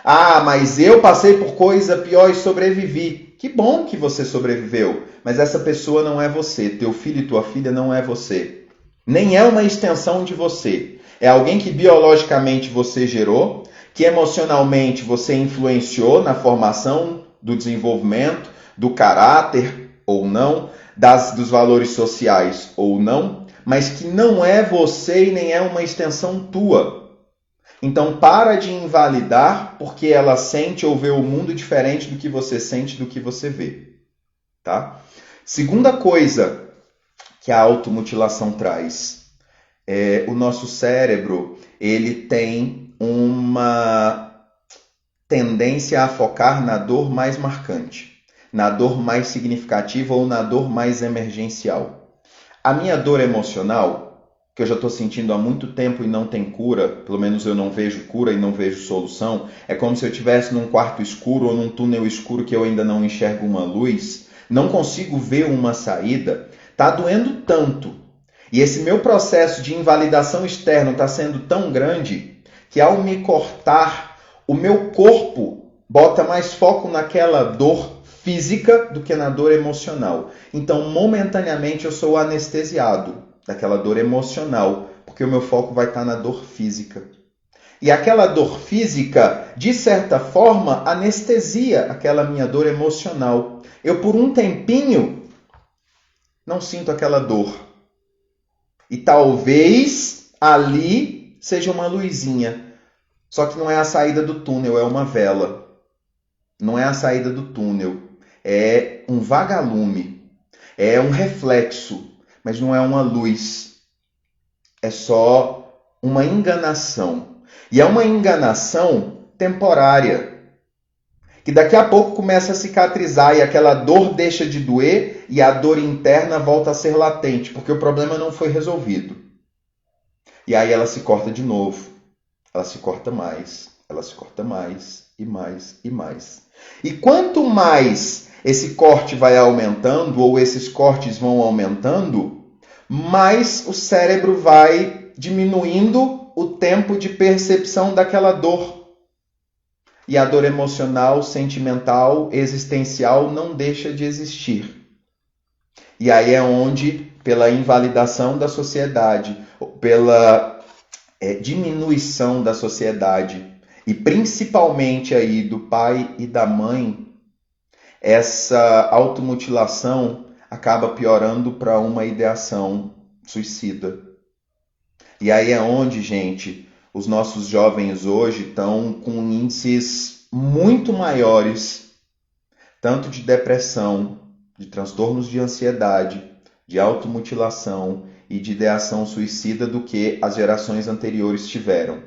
Ah, mas eu passei por coisa pior e sobrevivi. Que bom que você sobreviveu, mas essa pessoa não é você. Teu filho e tua filha não é você. Nem é uma extensão de você. É alguém que biologicamente você gerou, que emocionalmente você influenciou na formação do desenvolvimento, do caráter, ou não, dos valores sociais ou não, mas que não é você e nem é uma extensão tua. Então para de invalidar porque ela sente ou vê o mundo diferente do que você sente, do que você vê. Tá? Segunda coisa que a automutilação traz. O nosso cérebro, ele tem uma tendência a focar na dor mais marcante, na dor mais significativa ou na dor mais emergencial. A minha dor emocional, que eu já estou sentindo há muito tempo e não tem cura, pelo menos eu não vejo cura e não vejo solução, é como se eu estivesse num quarto escuro ou num túnel escuro que eu ainda não enxergo uma luz, não consigo ver uma saída, está doendo tanto. E esse meu processo de invalidação externa está sendo tão grande que ao me cortar, o meu corpo bota mais foco naquela dor física do que na dor emocional. Então, momentaneamente, eu sou anestesiado daquela dor emocional, porque o meu foco vai estar na dor física. E aquela dor física, de certa forma, anestesia aquela minha dor emocional. Eu, por um tempinho, não sinto aquela dor. E talvez ali seja uma luzinha. Só que não é a saída do túnel, é uma vela. Não é a saída do túnel. É um vagalume. É um reflexo. Mas não é uma luz. É só uma enganação. E é uma enganação temporária. Que daqui a pouco começa a cicatrizar e aquela dor deixa de doer e a dor interna volta a ser latente, porque o problema não foi resolvido. E aí ela se corta de novo. Ela se corta mais, ela se corta mais e mais e mais. E quanto mais esse corte vai aumentando ou esses cortes vão aumentando, mais o cérebro vai diminuindo o tempo de percepção daquela dor. E a dor emocional, sentimental, existencial não deixa de existir. E aí é onde, pela invalidação da sociedade, pela diminuição da sociedade, e principalmente aí do pai e da mãe, essa automutilação acaba piorando para uma ideação suicida. E aí é onde, gente, os nossos jovens hoje estão com índices muito maiores, tanto de depressão, de transtornos de ansiedade, de automutilação e de ideação suicida do que as gerações anteriores tiveram.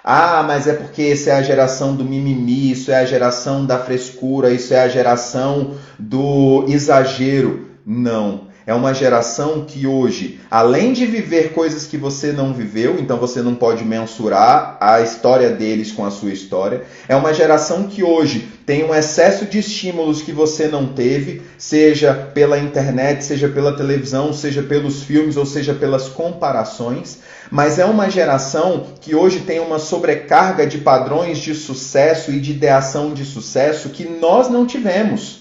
Ah, mas é porque essa é a geração do mimimi, isso é a geração da frescura, isso é a geração do exagero. Não. É uma geração que hoje, além de viver coisas que você não viveu, então você não pode mensurar a história deles com a sua história, é uma geração que hoje tem um excesso de estímulos que você não teve, seja pela internet, seja pela televisão, seja pelos filmes, ou seja pelas comparações, mas é uma geração que hoje tem uma sobrecarga de padrões de sucesso e de ideação de sucesso que nós não tivemos.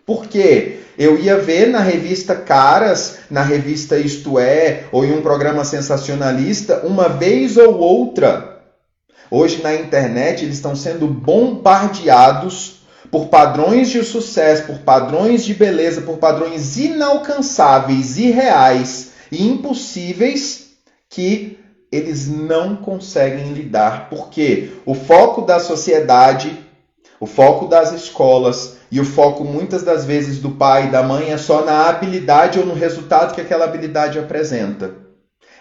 Por quê? Eu ia ver na revista Caras, na revista Isto É, ou em um programa sensacionalista, uma vez ou outra. Hoje na internet eles estão sendo bombardeados por padrões de sucesso, por padrões de beleza, por padrões inalcançáveis, irreais e impossíveis que eles não conseguem lidar. Porque o foco da sociedade, o foco das escolas e o foco muitas das vezes do pai e da mãe é só na habilidade ou no resultado que aquela habilidade apresenta.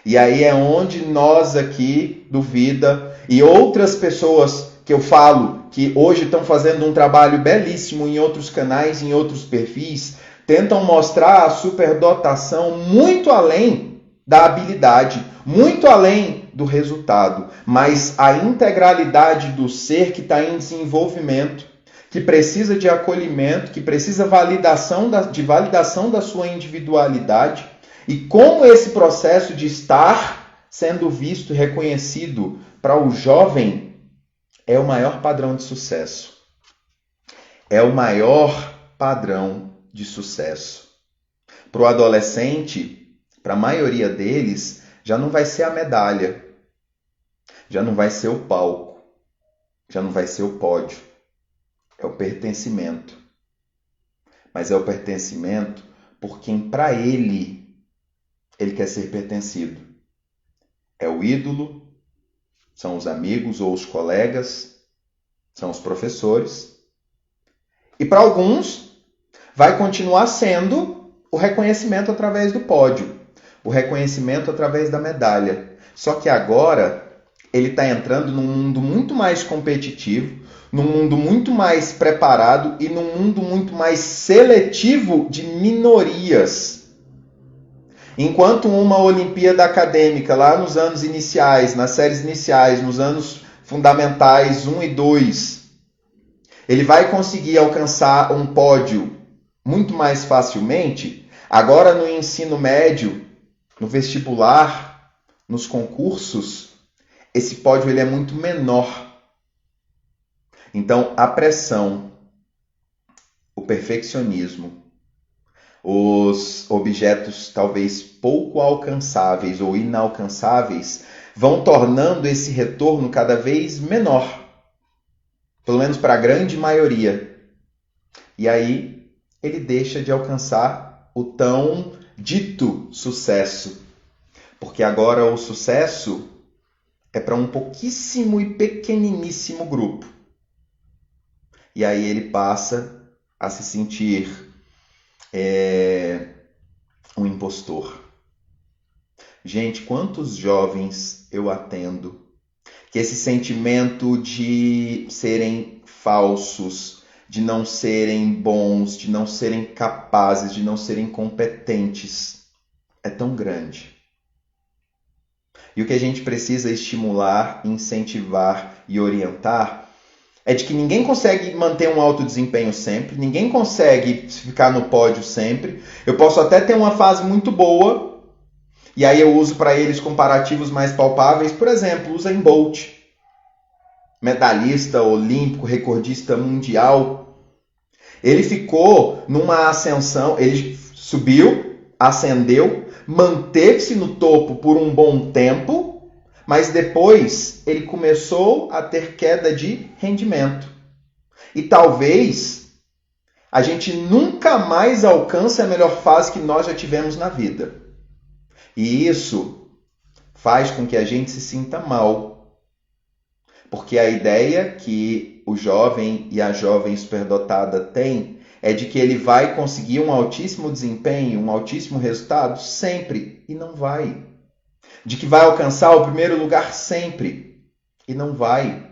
E aí é onde nós aqui do Vida e outras pessoas que eu falo que hoje estão fazendo um trabalho belíssimo em outros canais, em outros perfis, tentam mostrar a superdotação muito além da habilidade, muito além do resultado, mas a integralidade do ser que está em desenvolvimento, que precisa de acolhimento, que precisa de validação da sua individualidade, e como esse processo de estar sendo visto e reconhecido para o jovem é o maior padrão de sucesso. É o maior padrão de sucesso. Para o adolescente, para a maioria deles, já não vai ser a medalha, já não vai ser o palco, já não vai ser o pódio. É o pertencimento. mas é o pertencimento por quem para ele quer ser pertencido. É o ídolo, são os amigos ou os colegas, são os professores. E para alguns, vai continuar sendo o reconhecimento através do pódio, o reconhecimento através da medalha. Só que agora ele está entrando num mundo muito mais competitivo, num mundo muito mais preparado e num mundo muito mais seletivo de minorias. Enquanto uma Olimpíada acadêmica, lá nos anos iniciais, nas séries iniciais, nos anos fundamentais 1 e 2, ele vai conseguir alcançar um pódio muito mais facilmente, agora no ensino médio, no vestibular, nos concursos, esse pódio ele é muito menor. Então, a pressão, o perfeccionismo, os objetos talvez pouco alcançáveis ou inalcançáveis vão tornando esse retorno cada vez menor, pelo menos para a grande maioria. E aí ele deixa de alcançar o tão dito sucesso, porque agora o sucesso é para um pouquíssimo e pequeniníssimo grupo. E aí ele passa a se sentir um impostor. Gente, quantos jovens eu atendo que esse sentimento de serem falsos, de não serem bons, de não serem capazes, de não serem competentes, é tão grande. E o que a gente precisa estimular, incentivar e orientar é de que ninguém consegue manter um alto desempenho sempre, ninguém consegue ficar no pódio sempre. Eu posso até ter uma fase muito boa, e aí eu uso para eles comparativos mais palpáveis. Por exemplo, Usain Bolt, medalhista olímpico, recordista mundial. Ele ficou numa ascensão, ele subiu, ascendeu, manteve-se no topo por um bom tempo, mas depois ele começou a ter queda de rendimento. E talvez a gente nunca mais alcance a melhor fase que nós já tivemos na vida. E isso faz com que a gente se sinta mal. Porque a ideia que o jovem e a jovem superdotada têm é de que ele vai conseguir um altíssimo desempenho, um altíssimo resultado sempre, e não vai. De que vai alcançar o primeiro lugar sempre, e não vai.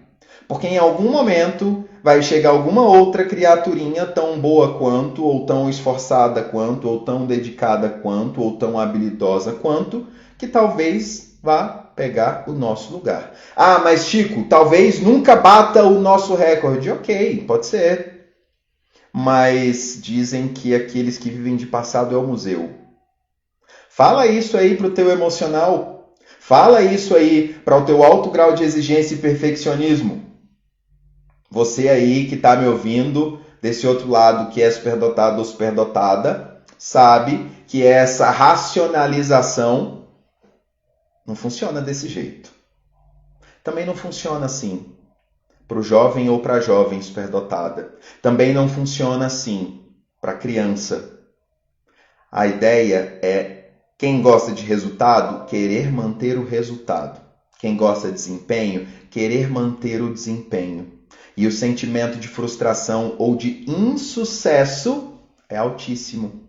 Porque em algum momento vai chegar alguma outra criaturinha tão boa quanto, ou tão esforçada quanto, ou tão dedicada quanto, ou tão habilidosa quanto, que talvez vá pegar o nosso lugar. Ah, mas Chico, talvez nunca bata o nosso recorde. Ok, pode ser. Mas dizem que aqueles que vivem de passado é o museu. Fala isso aí pro teu emocional. Fala isso aí para o teu alto grau de exigência e perfeccionismo. Você aí que está me ouvindo, desse outro lado que é superdotado ou superdotada, sabe que essa racionalização não funciona desse jeito. Também não funciona assim para o jovem ou para a jovem superdotada. Também não funciona assim para a criança. A ideia é quem gosta de resultado, querer manter o resultado. Quem gosta de desempenho, querer manter o desempenho. E o sentimento de frustração ou de insucesso é altíssimo.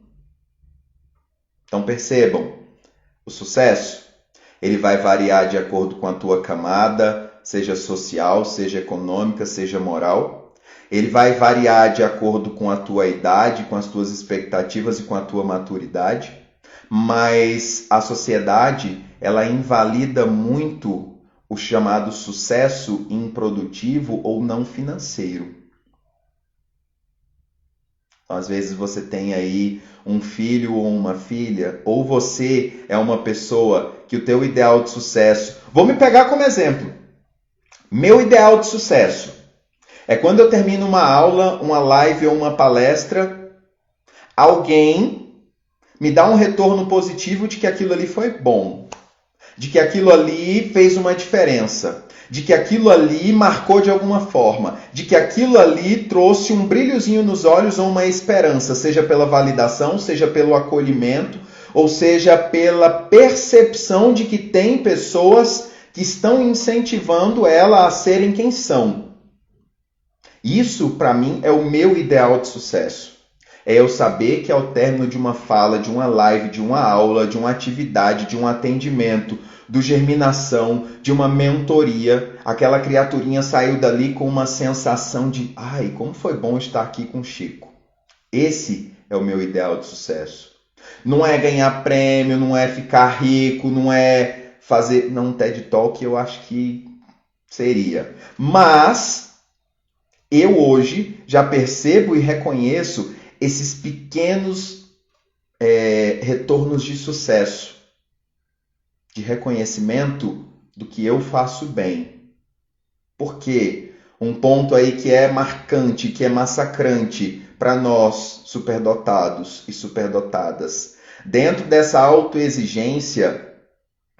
Então percebam, o sucesso, ele vai variar de acordo com a tua camada, seja social, seja econômica, seja moral. Ele vai variar de acordo com a tua idade, com as tuas expectativas e com a tua maturidade. Mas a sociedade, ela invalida muito o chamado sucesso improdutivo ou não financeiro. Às vezes você tem aí um filho ou uma filha, ou você é uma pessoa que o teu ideal de sucesso... Vou me pegar como exemplo. Meu ideal de sucesso é quando eu termino uma aula, uma live ou uma palestra, alguém me dá um retorno positivo de que aquilo ali foi bom, de que aquilo ali fez uma diferença, de que aquilo ali marcou de alguma forma, de que aquilo ali trouxe um brilhozinho nos olhos ou uma esperança, seja pela validação, seja pelo acolhimento, ou seja pela percepção de que tem pessoas que estão incentivando ela a serem quem são. Isso, para mim, é o meu ideal de sucesso. É eu saber que ao término de uma fala, de uma live, de uma aula, de uma atividade, de um atendimento, do germinação, de uma mentoria, aquela criaturinha saiu dali com uma sensação de ai, como foi bom estar aqui com o Chico. Esse é o meu ideal de sucesso. Não é ganhar prêmio, não é ficar rico, não é fazer... Não, um TED Talk eu acho que seria. Mas eu hoje já percebo e reconheço esses pequenos retornos de sucesso, de reconhecimento do que eu faço bem. Porque um ponto aí que é marcante, que é massacrante para nós superdotados e superdotadas, dentro dessa autoexigência,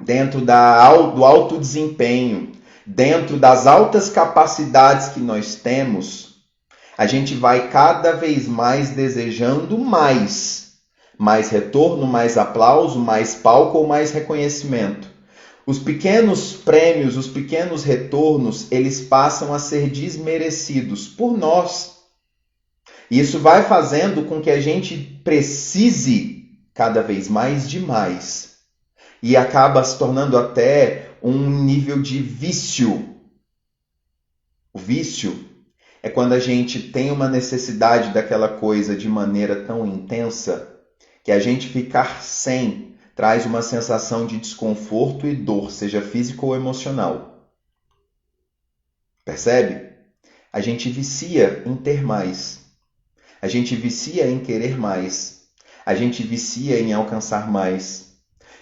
dentro do alto desempenho, dentro das altas capacidades que nós temos, a gente vai cada vez mais desejando mais retorno, mais aplauso, mais palco ou mais reconhecimento. Os pequenos prêmios, os pequenos retornos, eles passam a ser desmerecidos por nós. E isso vai fazendo com que a gente precise cada vez mais de mais. E acaba se tornando até um nível de vício. O vício é quando a gente tem uma necessidade daquela coisa de maneira tão intensa que a gente ficar sem traz uma sensação de desconforto e dor, seja físico ou emocional. Percebe? A gente vicia em ter mais. A gente vicia em querer mais. A gente vicia em alcançar mais.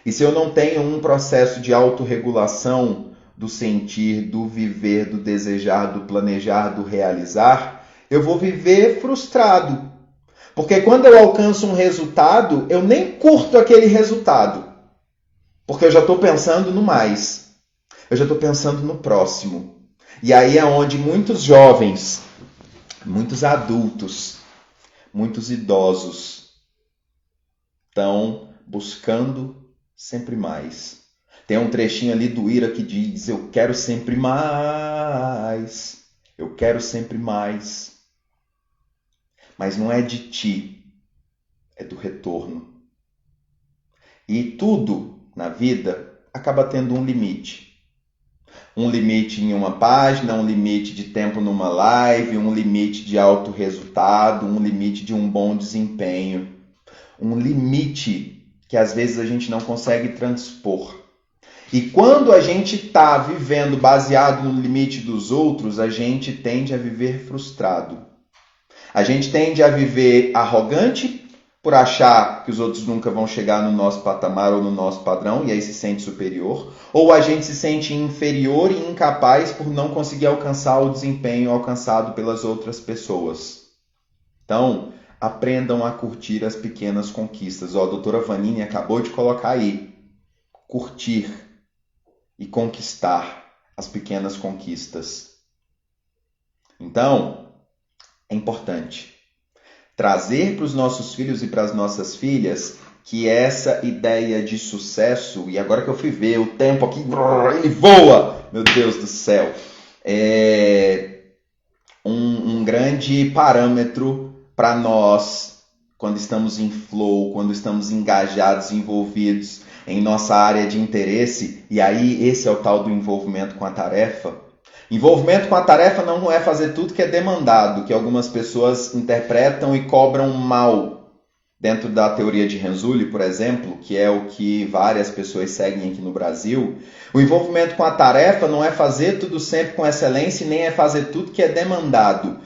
E se eu não tenho um processo de autorregulação do sentir, do viver, do desejar, do planejar, do realizar, eu vou viver frustrado. Porque quando eu alcanço um resultado, eu nem curto aquele resultado. Porque eu já estou pensando no mais. Eu já estou pensando no próximo. E aí é onde muitos jovens, muitos adultos, muitos idosos estão buscando sempre mais. Tem um trechinho ali do Ira que diz: eu quero sempre mais. Eu quero sempre mais. Mas não é de ti, é do retorno. E tudo na vida acaba tendo um limite. Um limite em uma página, um limite de tempo numa live, um limite de alto resultado, um limite de um bom desempenho. Um limite que às vezes a gente não consegue transpor. E quando a gente está vivendo baseado no limite dos outros, a gente tende a viver frustrado. A gente tende a viver arrogante por achar que os outros nunca vão chegar no nosso patamar ou no nosso padrão e aí se sente superior. Ou a gente se sente inferior e incapaz por não conseguir alcançar o desempenho alcançado pelas outras pessoas. Então, aprendam a curtir as pequenas conquistas. A doutora Vanini acabou de colocar aí. Curtir e conquistar as pequenas conquistas. Então, é importante trazer para os nossos filhos e para as nossas filhas que essa ideia de sucesso, e agora que eu fui ver o tempo aqui, ele voa, meu Deus do céu, é um grande parâmetro para nós quando estamos em flow, quando estamos engajados, envolvidos em nossa área de interesse, e aí esse é o tal do envolvimento com a tarefa. Envolvimento com a tarefa não é fazer tudo que é demandado, que algumas pessoas interpretam e cobram mal. Dentro da teoria de Renzulli, por exemplo, que é o que várias pessoas seguem aqui no Brasil, o envolvimento com a tarefa não é fazer tudo sempre com excelência, nem é fazer tudo que é demandado.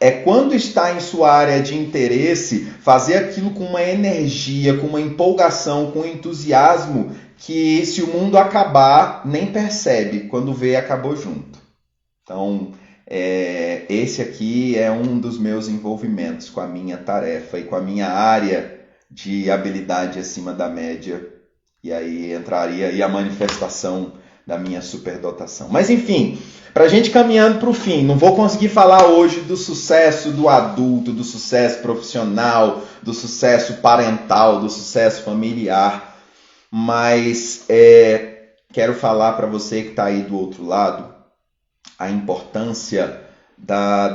É quando está em sua área de interesse, fazer aquilo com uma energia, com uma empolgação, com entusiasmo, que se o mundo acabar, nem percebe, quando vê, acabou junto. Então, esse aqui é um dos meus envolvimentos com a minha tarefa e com a minha área de habilidade acima da média. E aí entraria aí a manifestação da minha superdotação. Mas enfim, para a gente caminhando para o fim, não vou conseguir falar hoje do sucesso do adulto, do sucesso profissional, do sucesso parental, do sucesso familiar, mas quero falar para você que está aí do outro lado a importância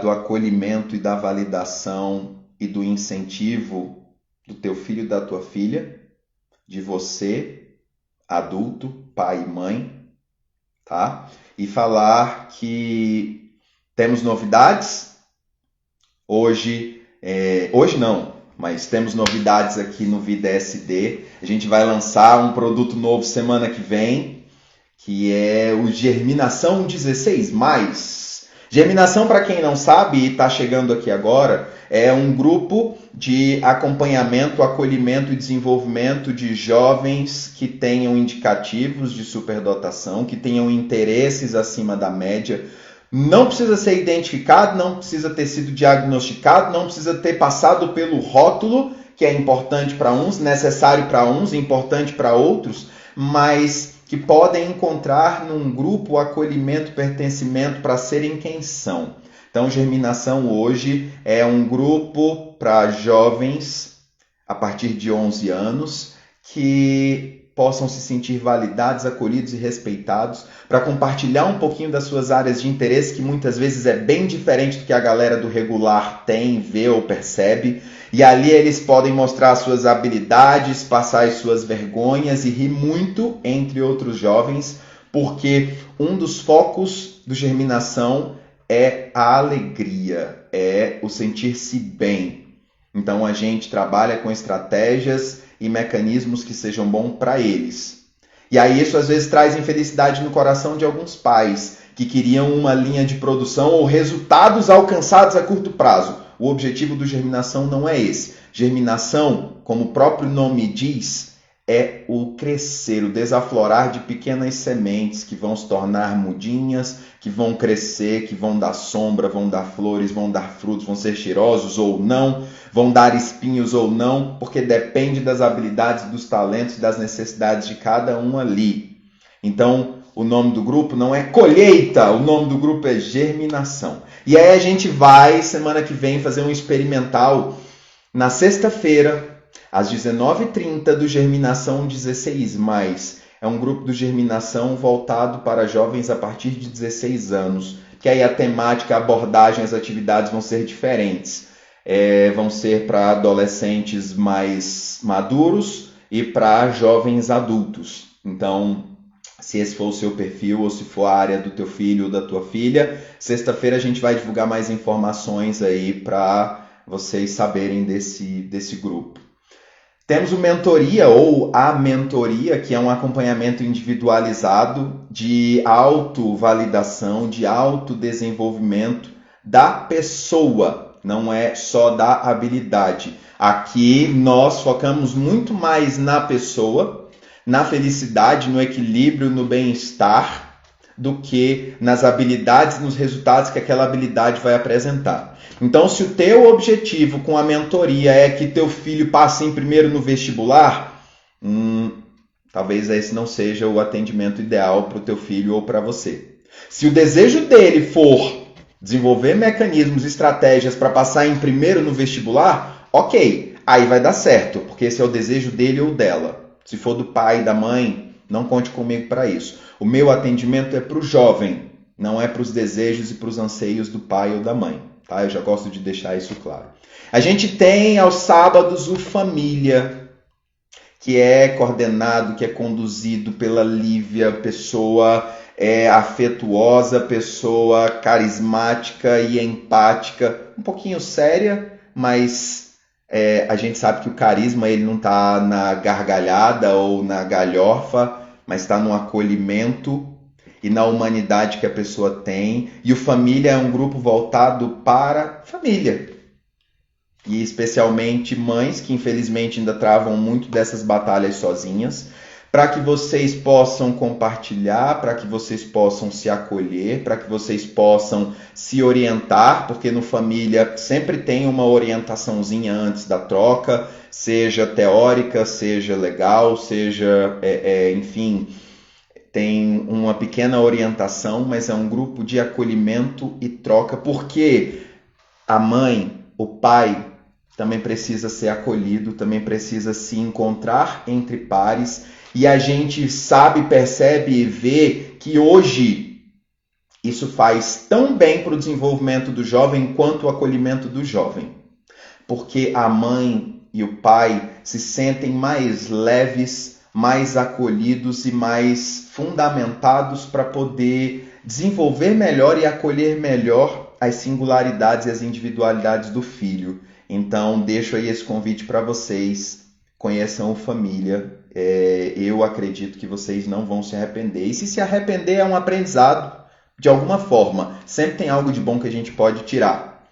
do acolhimento e da validação e do incentivo do teu filho e da tua filha, de você, adulto, pai e mãe, tá? E falar que temos novidades. Hoje não, mas temos novidades aqui no Vida SD. A gente vai lançar um produto novo semana que vem, que é o Germinação 16+. Germinação, para quem não sabe e está chegando aqui agora, é um grupo de acompanhamento, acolhimento e desenvolvimento de jovens que tenham indicativos de superdotação, que tenham interesses acima da média. Não precisa ser identificado, não precisa ter sido diagnosticado, não precisa ter passado pelo rótulo, que é importante para uns, necessário para uns, importante para outros, mas que podem encontrar num grupo acolhimento, pertencimento para serem quem são. Então, Germinação hoje é um grupo para jovens a partir de 11 anos que possam se sentir validados, acolhidos e respeitados, para compartilhar um pouquinho das suas áreas de interesse, que muitas vezes é bem diferente do que a galera do regular tem, vê ou percebe. E ali eles podem mostrar as suas habilidades, passar as suas vergonhas e rir muito entre outros jovens, porque um dos focos do Germinação é a alegria, é o sentir-se bem. Então a gente trabalha com estratégias e mecanismos que sejam bons para eles. E aí isso às vezes traz infelicidade no coração de alguns pais que queriam uma linha de produção ou resultados alcançados a curto prazo. O objetivo do Germinação não é esse. Germinação, como o próprio nome diz, é o crescer, o desaflorar de pequenas sementes que vão se tornar mudinhas, que vão crescer, que vão dar sombra, vão dar flores, vão dar frutos, vão ser cheirosos ou não, vão dar espinhos ou não, porque depende das habilidades, dos talentos e das necessidades de cada um ali. Então, o nome do grupo não é colheita, o nome do grupo é Germinação. E aí a gente vai, semana que vem, fazer um experimental na sexta-feira, às 19h30, do Germinação 16+. É um grupo do Germinação voltado para jovens a partir de 16 anos, que aí a temática, a abordagem, as atividades vão ser diferentes. Vão ser para adolescentes mais maduros e para jovens adultos. Então, se esse for o seu perfil ou se for a área do teu filho ou da tua filha, sexta-feira a gente vai divulgar mais informações aí para vocês saberem desse grupo. Temos o Mentoria ou a Mentoria, que é um acompanhamento individualizado de autovalidação, de autodesenvolvimento da pessoa, não é só da habilidade. Aqui nós focamos muito mais na pessoa, na felicidade, no equilíbrio, no bem-estar, do que nas habilidades, nos resultados que aquela habilidade vai apresentar. Então, se o teu objetivo com a mentoria é que teu filho passe em primeiro no vestibular, talvez esse não seja o atendimento ideal para o teu filho ou para você. Se o desejo dele for desenvolver mecanismos, estratégias para passar em primeiro no vestibular, ok, aí vai dar certo, porque esse é o desejo dele ou dela. Se for do pai e da mãe, não conte comigo para isso. O meu atendimento é para o jovem, não é para os desejos e para os anseios do pai ou da mãe. Tá? Eu já gosto de deixar isso claro. A gente tem aos sábados o Família, que é coordenado, que é conduzido pela Lívia, pessoa afetuosa, pessoa carismática e empática, um pouquinho séria, mas a gente sabe que o carisma ele não está na gargalhada ou na galhofa, mas está no acolhimento e na humanidade que a pessoa tem. E o Família é um grupo voltado para família. E especialmente mães que infelizmente ainda travam muito dessas batalhas sozinhas, para que vocês possam compartilhar, para que vocês possam se acolher, para que vocês possam se orientar, porque no Família sempre tem uma orientaçãozinha antes da troca, seja teórica, seja legal, seja, enfim, tem uma pequena orientação, mas é um grupo de acolhimento e troca, porque a mãe, o pai, também precisa ser acolhido, também precisa se encontrar entre pares, e a gente sabe, percebe e vê que hoje isso faz tão bem para o desenvolvimento do jovem quanto o acolhimento do jovem. Porque a mãe e o pai se sentem mais leves, mais acolhidos e mais fundamentados para poder desenvolver melhor e acolher melhor as singularidades e as individualidades do filho. Então, deixo aí esse convite para vocês, conheçam o Família. Eu acredito que vocês não vão se arrepender. E se arrepender é um aprendizado, de alguma forma. Sempre tem algo de bom que a gente pode tirar.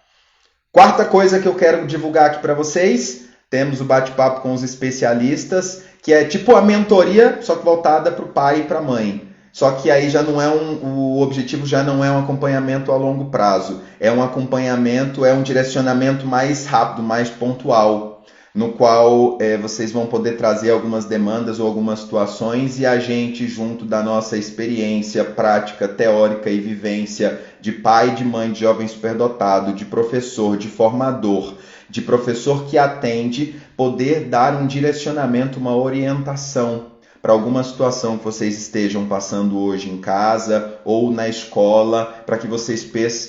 Quarta coisa que eu quero divulgar aqui para vocês, temos o bate-papo com os especialistas, que é tipo a mentoria, só que voltada para o pai e para a mãe. Só que aí já não é o objetivo já não é um acompanhamento a longo prazo, é um acompanhamento, é um direcionamento mais rápido, mais pontual, no qual vocês vão poder trazer algumas demandas ou algumas situações e a gente, junto da nossa experiência, prática, teórica e vivência de pai, de mãe, de jovem superdotado, de professor, de formador, de professor que atende, poder dar um direcionamento, uma orientação para alguma situação que vocês estejam passando hoje em casa ou na escola, para que vocês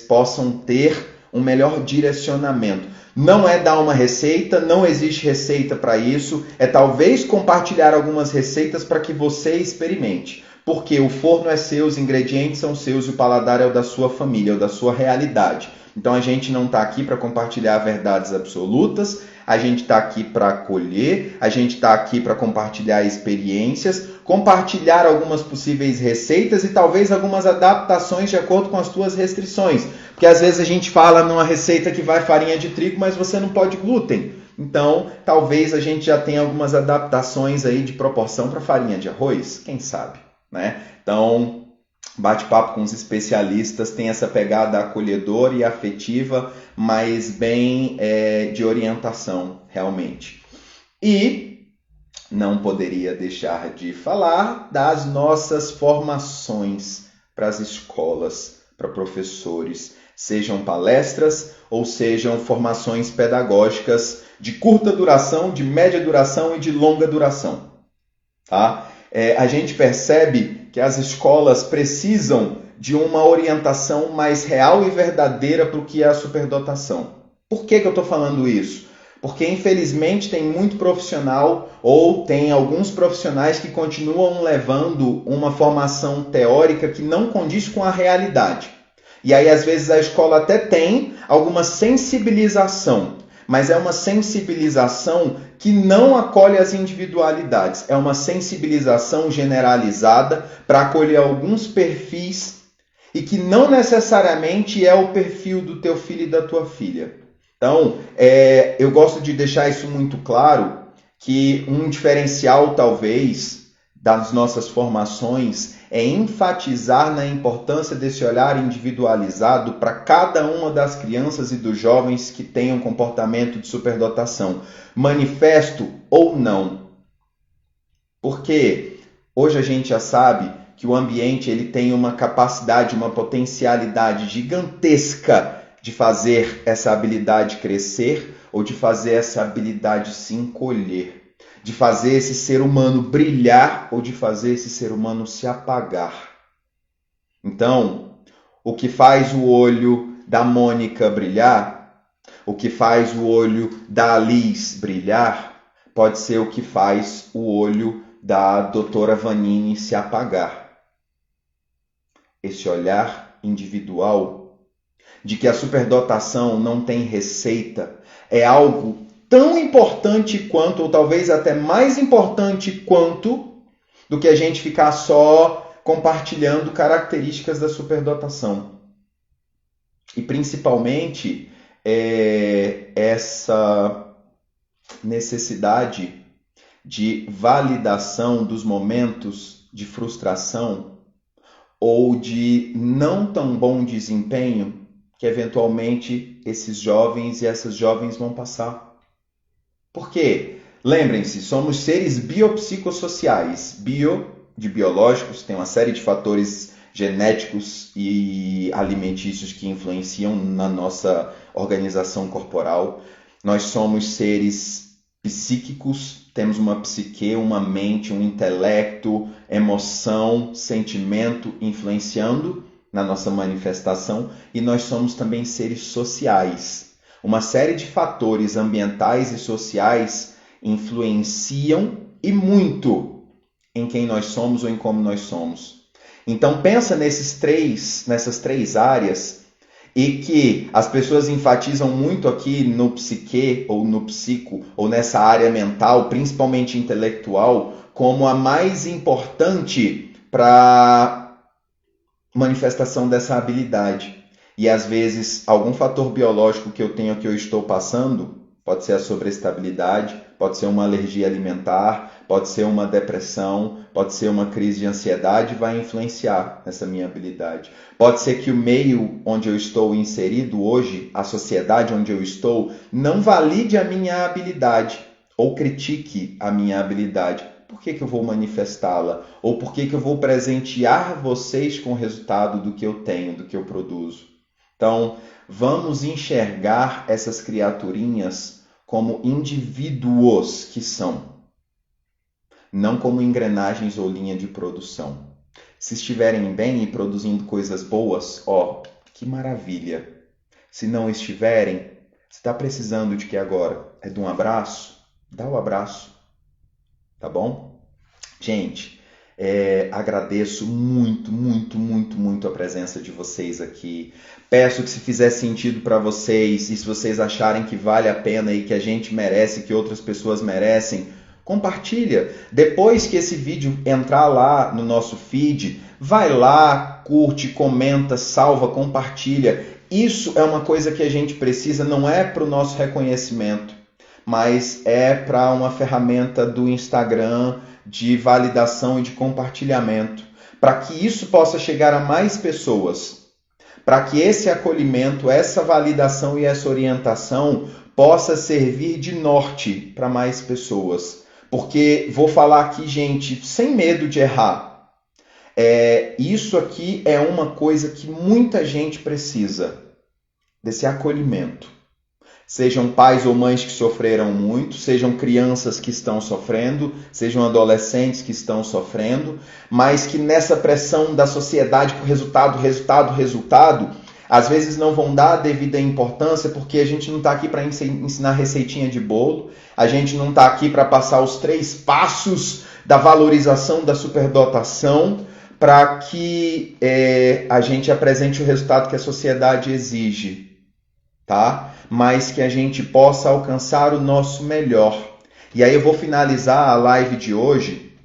possam ter um melhor direcionamento. Não é dar uma receita, não existe receita para isso, é talvez compartilhar algumas receitas para que você experimente. Porque o forno é seu, os ingredientes são seus e o paladar é o da sua família, é o da sua realidade. Então a gente não está aqui para compartilhar verdades absolutas, a gente está aqui para acolher, a gente está aqui para compartilhar experiências, compartilhar algumas possíveis receitas e talvez algumas adaptações de acordo com as suas restrições. Porque às vezes a gente fala numa receita que vai farinha de trigo, mas você não pode glúten. Então, talvez a gente já tenha algumas adaptações aí de proporção para farinha de arroz, quem sabe, né? Então, bate-papo com os especialistas tem essa pegada acolhedora e afetiva, mas bem de orientação, realmente. E não poderia deixar de falar das nossas formações para as escolas, para professores, sejam palestras ou sejam formações pedagógicas de curta duração, de média duração e de longa duração. Tá? A gente percebe que as escolas precisam de uma orientação mais real e verdadeira para o que é a superdotação. Por que eu estou falando isso? Porque, infelizmente, tem muito profissional ou tem alguns profissionais que continuam levando uma formação teórica que não condiz com a realidade. E aí, às vezes, a escola até tem alguma sensibilização, mas é uma sensibilização que não acolhe as individualidades. É uma sensibilização generalizada para acolher alguns perfis e que não necessariamente é o perfil do teu filho e da tua filha. Então, eu gosto de deixar isso muito claro, que um diferencial, talvez, das nossas formações é enfatizar na importância desse olhar individualizado para cada uma das crianças e dos jovens que tenham um comportamento de superdotação, manifesto ou não. Porque hoje a gente já sabe que o ambiente ele tem uma capacidade, uma potencialidade gigantesca de fazer essa habilidade crescer ou de fazer essa habilidade se encolher, de fazer esse ser humano brilhar ou de fazer esse ser humano se apagar. Então, o que faz o olho da Mônica brilhar, o que faz o olho da Alice brilhar, pode ser o que faz o olho da doutora Vanini se apagar. Esse olhar individual de que a superdotação não tem receita é algo tão importante quanto, ou talvez até mais importante quanto, do que a gente ficar só compartilhando características da superdotação. E principalmente essa necessidade de validação dos momentos de frustração ou de não tão bom desempenho que eventualmente esses jovens e essas jovens vão passar. Por quê? Lembrem-se, somos seres biopsicossociais. Bio de biológicos, tem uma série de fatores genéticos e alimentícios que influenciam na nossa organização corporal. Nós somos seres psíquicos, temos uma psique, uma mente, um intelecto, emoção, sentimento influenciando na nossa manifestação, e nós somos também seres sociais. Uma série de fatores ambientais e sociais influenciam e muito em quem nós somos ou em como nós somos. Então pensa nessas três áreas, e que as pessoas enfatizam muito aqui no psique ou no psico, ou nessa área mental, principalmente intelectual, como a mais importante para manifestação dessa habilidade. E às vezes algum fator biológico que eu tenho, que eu estou passando, pode ser a sobreestabilidade, pode ser uma alergia alimentar, pode ser uma depressão, pode ser uma crise de ansiedade, vai influenciar nessa minha habilidade. Pode ser que o meio onde eu estou inserido hoje, a sociedade onde eu estou, não valide a minha habilidade ou critique a minha habilidade. Por que eu vou manifestá-la? Ou por que eu vou presentear vocês com o resultado do que eu tenho, do que eu produzo? Então, vamos enxergar essas criaturinhas como indivíduos que são, não como engrenagens ou linha de produção. Se estiverem bem e produzindo coisas boas, que maravilha. Se não estiverem, você está precisando de que agora? É de um abraço? Dá o abraço, tá bom? Gente, agradeço muito, muito, muito, muito a presença de vocês aqui. Peço que, se fizer sentido para vocês, e se vocês acharem que vale a pena e que a gente merece, que outras pessoas merecem, compartilha. Depois que esse vídeo entrar lá no nosso feed, vai lá, curte, comenta, salva, compartilha. Isso é uma coisa que a gente precisa, não é para o nosso reconhecimento, mas é para uma ferramenta do Instagram de validação e de compartilhamento, para que isso possa chegar a mais pessoas, para que esse acolhimento, essa validação e essa orientação possa servir de norte para mais pessoas. Porque, vou falar aqui, gente, sem medo de errar, isso aqui é uma coisa que muita gente precisa, desse acolhimento. Sejam pais ou mães que sofreram muito, sejam crianças que estão sofrendo, sejam adolescentes que estão sofrendo, mas que nessa pressão da sociedade por resultado, às vezes não vão dar a devida importância, porque a gente não está aqui para ensinar receitinha de bolo, a gente não está aqui para passar os 3 passos da valorização da superdotação, para que a gente apresente o resultado que a sociedade exige, tá? Mas que a gente possa alcançar o nosso melhor. E aí eu vou finalizar a live de hoje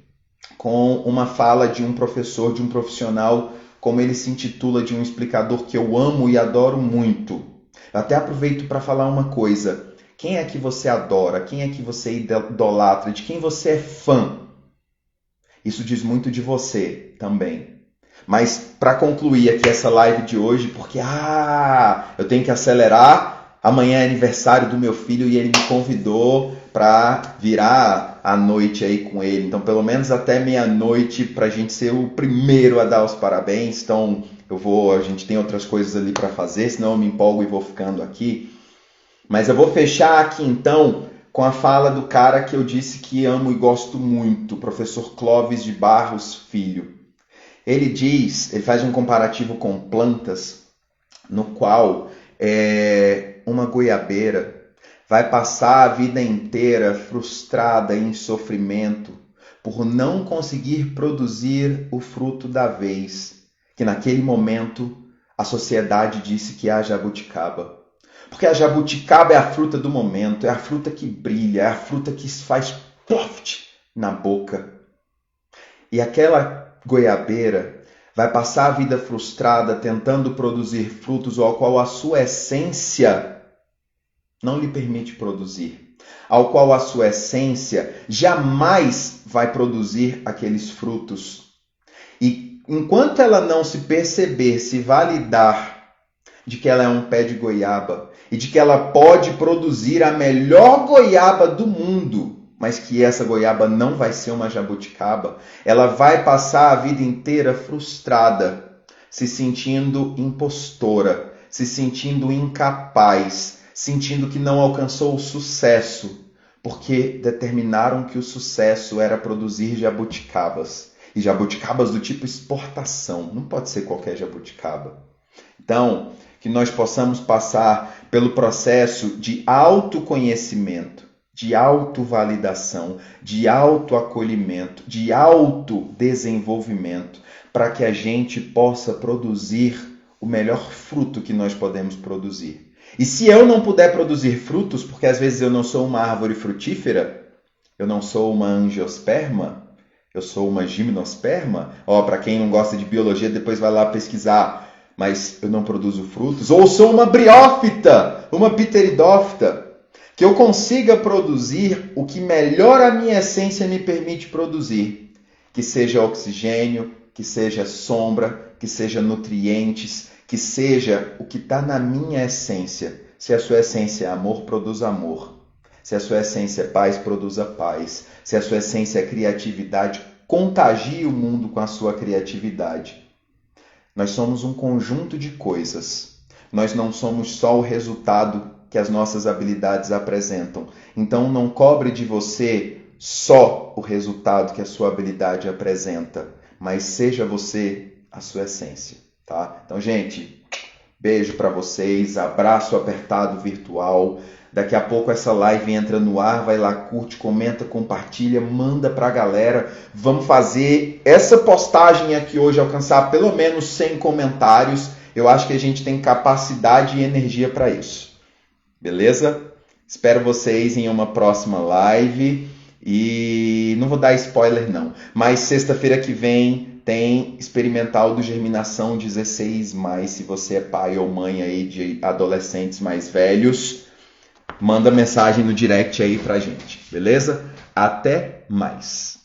com uma fala de um professor, de um profissional, como ele se intitula, de um explicador que eu amo e adoro muito. Eu até aproveito para falar uma coisa. Quem é que você adora? Quem é que você idolatra? De quem você é fã? Isso diz muito de você também. Mas para concluir aqui essa live de hoje, porque eu tenho que acelerar. Amanhã é aniversário do meu filho e ele me convidou para virar a noite aí com ele. Então, pelo menos até meia-noite, para a gente ser o primeiro a dar os parabéns. Então, a gente tem outras coisas ali para fazer, senão eu me empolgo e vou ficando aqui. Mas eu vou fechar aqui então com a fala do cara que eu disse que amo e gosto muito, o professor Clóvis de Barros Filho. Ele faz um comparativo com plantas, no qual uma goiabeira vai passar a vida inteira frustrada em sofrimento por não conseguir produzir o fruto da vez, que naquele momento a sociedade disse que é a jabuticaba. Porque a jabuticaba é a fruta do momento, é a fruta que brilha, é a fruta que faz ploft na boca. E aquela goiabeira vai passar a vida frustrada tentando produzir frutos ao qual a sua essência não lhe permite produzir, ao qual a sua essência jamais vai produzir aqueles frutos. E enquanto ela não se perceber, se validar de que ela é um pé de goiaba e de que ela pode produzir a melhor goiaba do mundo, mas que essa goiaba não vai ser uma jabuticaba, ela vai passar a vida inteira frustrada, se sentindo impostora, se sentindo incapaz, sentindo que não alcançou o sucesso, porque determinaram que o sucesso era produzir jabuticabas. E jabuticabas do tipo exportação, não pode ser qualquer jabuticaba. Então, que nós possamos passar pelo processo de autoconhecimento, de autovalidação, de autoacolhimento, de autodesenvolvimento, para que a gente possa produzir o melhor fruto que nós podemos produzir. E se eu não puder produzir frutos, porque às vezes eu não sou uma árvore frutífera, eu não sou uma angiosperma, eu sou uma gimnosperma, para quem não gosta de biologia, depois vai lá pesquisar, mas eu não produzo frutos, ou sou uma briófita, uma pteridófita, que eu consiga produzir o que melhor a minha essência me permite produzir, que seja oxigênio, que seja sombra, que seja nutrientes, que seja o que está na minha essência. Se a sua essência é amor, produza amor. Se a sua essência é paz, produza paz. Se a sua essência é criatividade, contagie o mundo com a sua criatividade. Nós somos um conjunto de coisas. Nós não somos só o resultado que as nossas habilidades apresentam. Então não cobre de você só o resultado que a sua habilidade apresenta, mas seja você a sua essência, tá? Então, gente, beijo para vocês, abraço apertado virtual. Daqui a pouco essa live entra no ar, vai lá, curte, comenta, compartilha, manda pra galera. Vamos fazer essa postagem aqui hoje alcançar pelo menos 100 comentários. Eu acho que a gente tem capacidade e energia para isso. Beleza? Espero vocês em uma próxima live. E não vou dar spoiler não, mas sexta-feira que vem tem experimental do Germinação 16+. Se você é pai ou mãe aí de adolescentes mais velhos, manda mensagem no direct aí pra gente, beleza? Até mais!